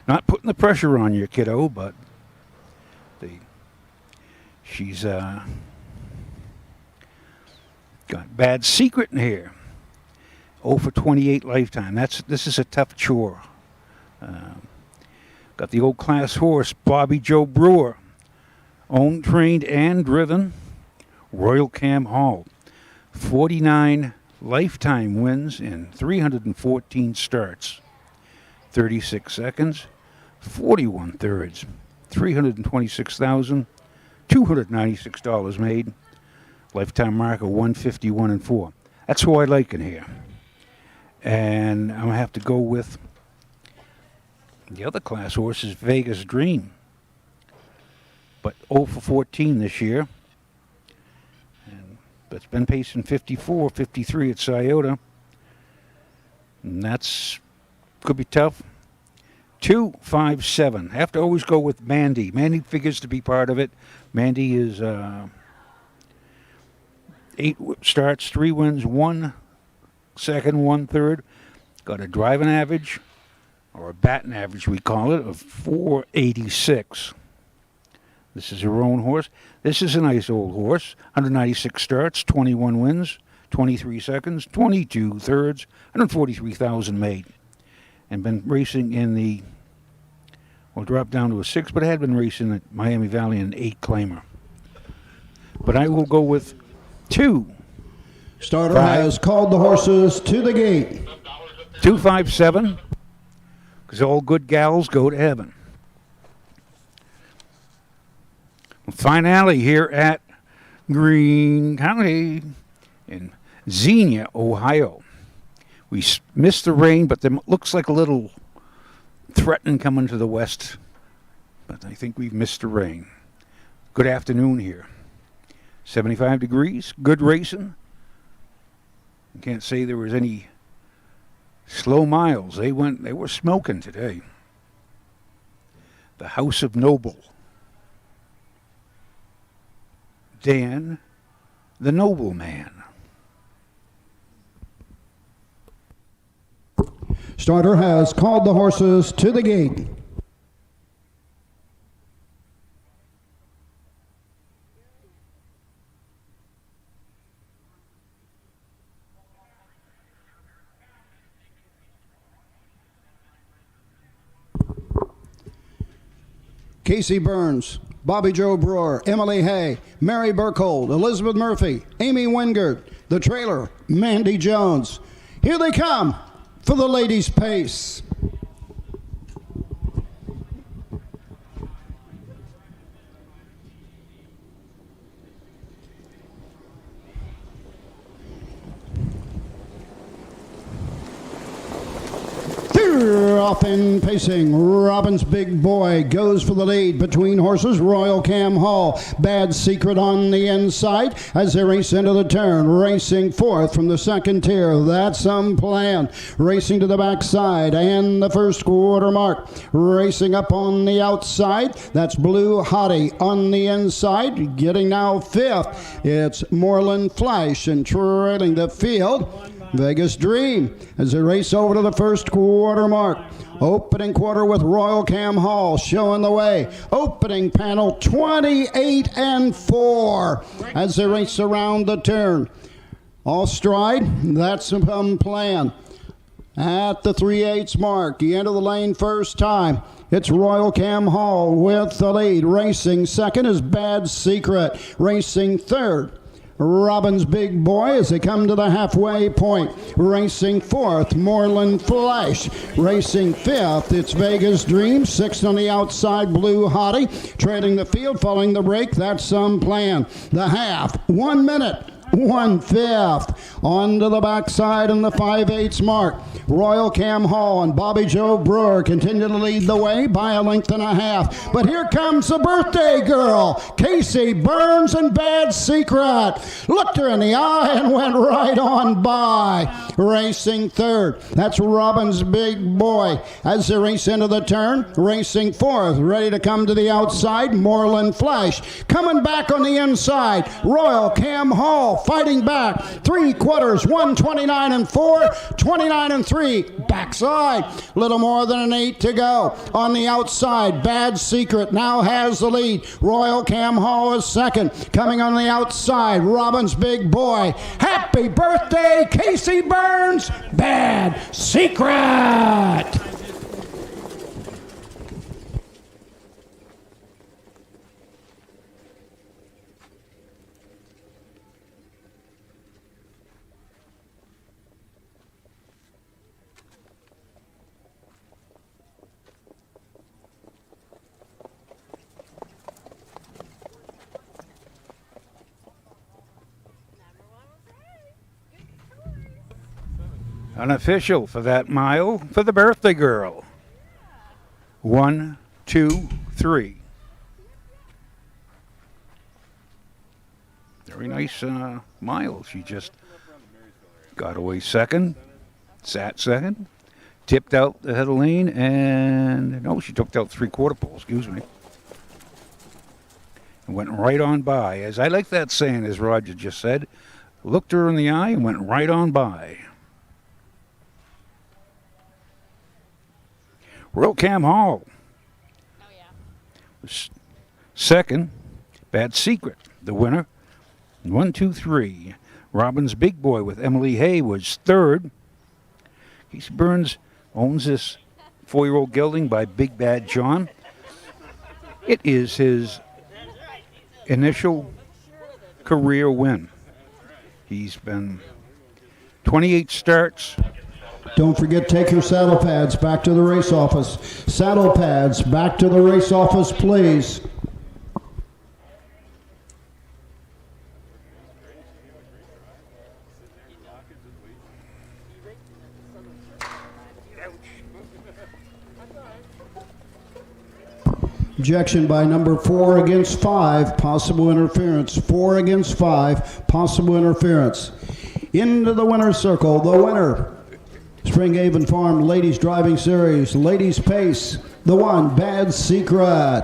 Not putting the pressure on you, kiddo, but she's got Bad Secret in here. 0 for 28 lifetime. This is a tough chore. Got the old class horse, Bobby Joe Brewer. Owned, trained, and driven. Royal Cam Hall. 49 lifetime wins in 314 starts. 36 seconds, 41 thirds, $326,296 made. Lifetime mark of 151 and 4. That's who I like in here. And I'm going to have to go with the other class horse is Vegas Dream. But 0 for 14 this year. But it's been pacing 54, 53 at Scioto. And that's could be tough. 2, 5, 7. Have to always go with Mandy. Mandy figures to be part of it. Mandy is 8 starts, 3 wins, 1 second, 1 third. Got a driving average, or a batting average we call it, of 486. This is her own horse. This is a nice old horse. 196 starts, 21 wins, 23 seconds, 22 thirds, 143,000 made. And been racing in the, well, dropped down to a 6, but had been racing at Miami Valley in an 8 claimer. But I will go with 2. Starter has called the horses to the gate. 2, 5, 7. Because all good gals go to heaven. Finale here at Greene County in Xenia, Ohio. We missed the rain, but there looks like a little threatening coming to the west. But I think we've missed the rain. Good afternoon here. 75 degrees, good racing. I can't say there was any slow miles. They were smoking today. The House of Noble. Dan, the Nobleman. Starter has called the horses to the gate. Casey Burns, Bobby Joe Brewer, Emily Hay, Mary Burkhold, Elizabeth Murphy, Amy Wingard, the trailer, Mandy Jones. Here they come for the ladies' pace. Off in pacing, Robbins Big Boy goes for the lead between horses. Royal Cam Hall, Bad Secret on the inside as they race into the turn. Racing fourth from the second tier, That's Some Plan. Racing to the backside and the first quarter mark. Racing up on the outside, that's Blue Hottie on the inside. Getting now fifth, it's Moreland Flash, and trailing the field, Vegas Dream as they race over to the first quarter mark. Opening quarter with Royal Cam Hall showing the way. Opening panel 28 and 4 as they race around the turn. All stride, That's Some Plan. At the 3/8 mark, the end of the lane first time. It's Royal Cam Hall with the lead. Racing second is Bad Secret. Racing third, Robbins Big Boy as they come to the halfway point. Racing fourth, Moreland Flash. Racing fifth, it's Vegas Dream. Sixth on the outside, Blue Hottie. Trailing the field, following the break, That's Some Plan. The half, 1 minute. 1/5 onto the backside in the 5/8 mark. Royal Cam Hall and Bobby Joe Brewer continue to lead the way by a length and a half. But here comes the birthday girl, Casey Burns and Bad Secret. Looked her in the eye and went right on by. Racing third, that's Robbins Big Boy as they race into the turn. Racing fourth, ready to come to the outside, Moreland Flash. Coming back on the inside, Royal Cam Hall fighting back. 3/4, 129 and 4, 29 and 3. Backside, little more than an 8 to go. On the outside, Bad Secret now has the lead. Royal Cam Hall is second. Coming on the outside, Robin's Big Boy. Happy birthday, Casey Burns. Bad Secret. Unofficial for that mile for the birthday girl. 1, 2, 3. Very nice mile. She just got away second, sat second, tipped out the head of lane, and no, she took out 3/4 pole, excuse me. And went right on by. As I like that saying, as Roger just said, looked her in the eye and went right on by. Royal Cam Hall was second. Bad Secret, the winner. 1, 2, 3. Robin's Big Boy with Emily Hay was third. Casey Burns owns this 4-year-old gelding by Big Bad John. It is his initial career win. He's been 28 starts. Don't forget, take your saddle pads back to the race office. Saddle pads back to the race office, please. Objection by number 4 against 5, possible interference. 4 against 5, possible interference. Into the winner's circle, the winner. Springhaven Farm Ladies Driving Series, Ladies Pace, the 1, Bad Secret.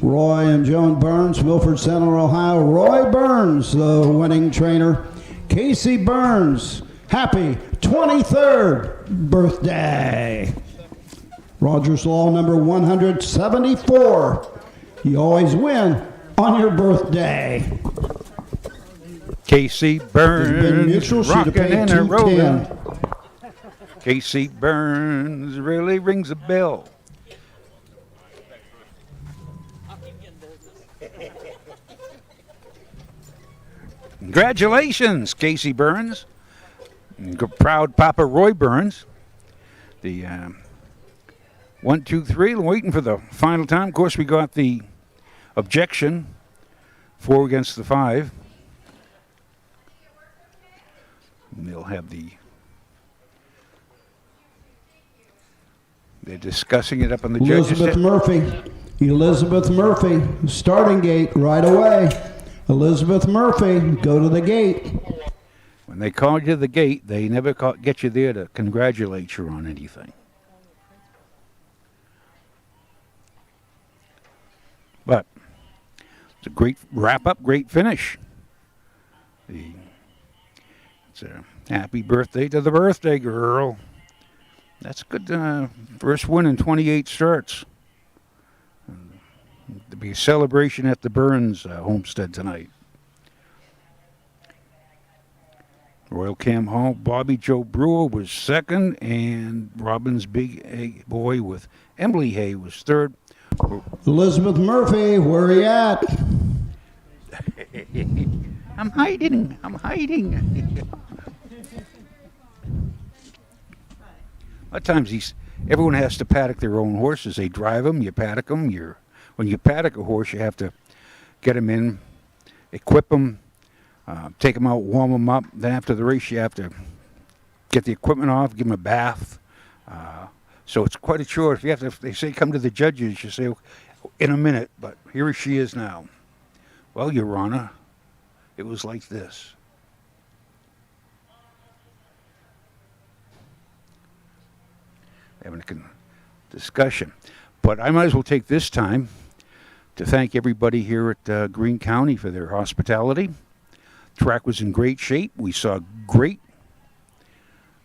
Roy and Joan Burns, Milford Center, Ohio. Roy Burns, the winning trainer. Casey Burns, happy 23rd birthday. Rogers Law number 174. You always win on your birthday. Casey Burns, rocking and a rolling. Casey Burns really rings a bell. Congratulations, Casey Burns. Proud Papa Roy Burns. The 1, 2, 3, waiting for the final time. Of course, we got the objection, 4 against the 5. And they'll have they're discussing it up on the judges. Elizabeth Murphy, starting gate right away. Elizabeth Murphy, go to the gate. When they call you to the gate, they never get you there to congratulate you on anything. But it's a great wrap-up, great finish. It's a happy birthday to the birthday girl. That's good. First win in 28 starts. There'll be a celebration at the Burns homestead tonight. Royal Cam Hall, Bobby Joe Brewer was second, and Robin's Big Boy with Emily Hay was third. Elizabeth Murphy, where are you at? I'm hiding. A lot of times everyone has to paddock their own horses. They drive them, you paddock them. When you paddock a horse, you have to get them in, equip them, take them out, warm them up. Then after the race, you have to get the equipment off, give them a bath. So it's quite a chore. If they say come to the judges, you say in a minute, but here she is now. Well, Your Honor, it was like this. Having a discussion. But I might as well take this time to thank everybody here at Greene County for their hospitality. track was in great shape. We saw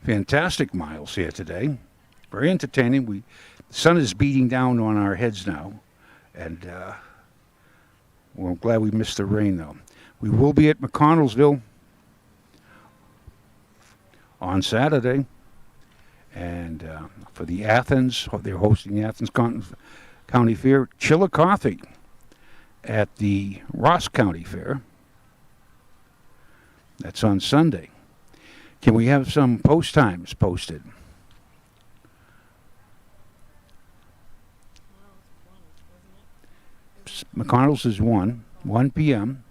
fantastic miles here today. Very entertaining. The sun is beating down on our heads now, and well, I'm glad we missed the rain, though. We will be at McConnellsville on Saturday, and for the Athens, they're hosting the Athens County Fair. Chillicothe at the Ross County Fair. That's on Sunday. Can we have some post times posted? McConnell's is 1 p.m.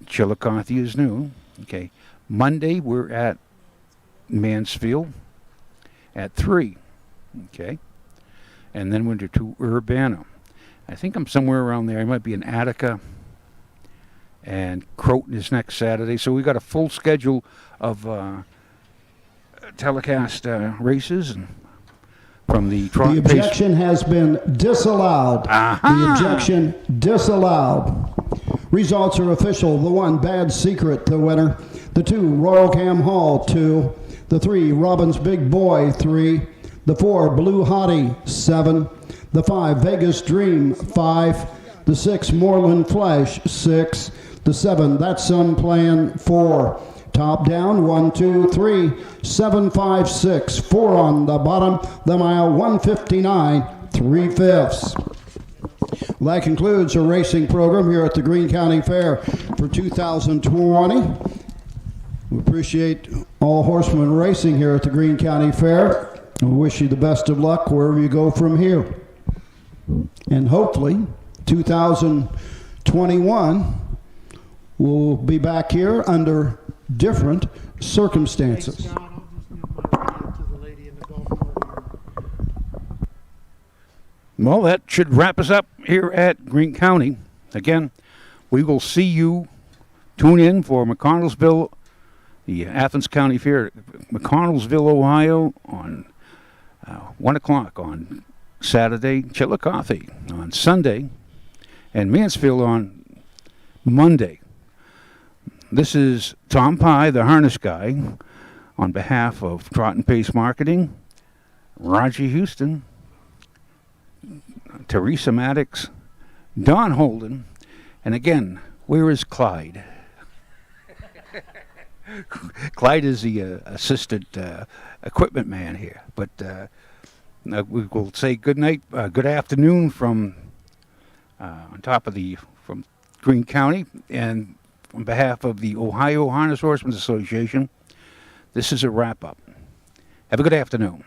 Chillicothe is noon. Okay. Monday, we're at Mansfield at 3. Okay. And then we're to Urbana. I think I'm somewhere around there. I might be in Attica. And Croton is next Saturday. So we got a full schedule of telecast races. And from the The objection has been disallowed. The objection disallowed. Results are official. The 1, Bad Secret, the winner. The 2, Royal Cam Hall, 2. The 3, Robin's Big Boy, 3. The 4, Blue Hottie, 7. The 5, Vegas Dream, 5. The 6, Moreland Flash, 6. The 7, That's Some Plan, 4. Top down, 1, 2, 3, 7, 5, 6. 4 on the bottom. The mile 159, 3/5. Well, that concludes our racing program here at the Greene County Fair for 2020. We appreciate all horsemen racing here at the Greene County Fair. We wish you the best of luck wherever you go from here. And hopefully, 2021, we'll be back here under different circumstances. Hey, Scott, I'll just give my card to the lady in the golf cart. Well, that should wrap us up here at Greene County. Again, we will see you. Tune in for McConnellsville, the Athens County Fair, McConnellsville, Ohio, on 1 o'clock on Saturday, Chillicothe on Sunday, and Mansfield on Monday. This is Tom Pye, the harness guy, on behalf of Trot and Pace Marketing, Roger Houston, Teresa Maddox, Don Holden, and again, where is Clyde? Clyde is the assistant equipment man here, but we will say good night, good afternoon from on top of from Greene County, and on behalf of the Ohio Harness Horsemen's Association, this is a wrap-up. Have a good afternoon.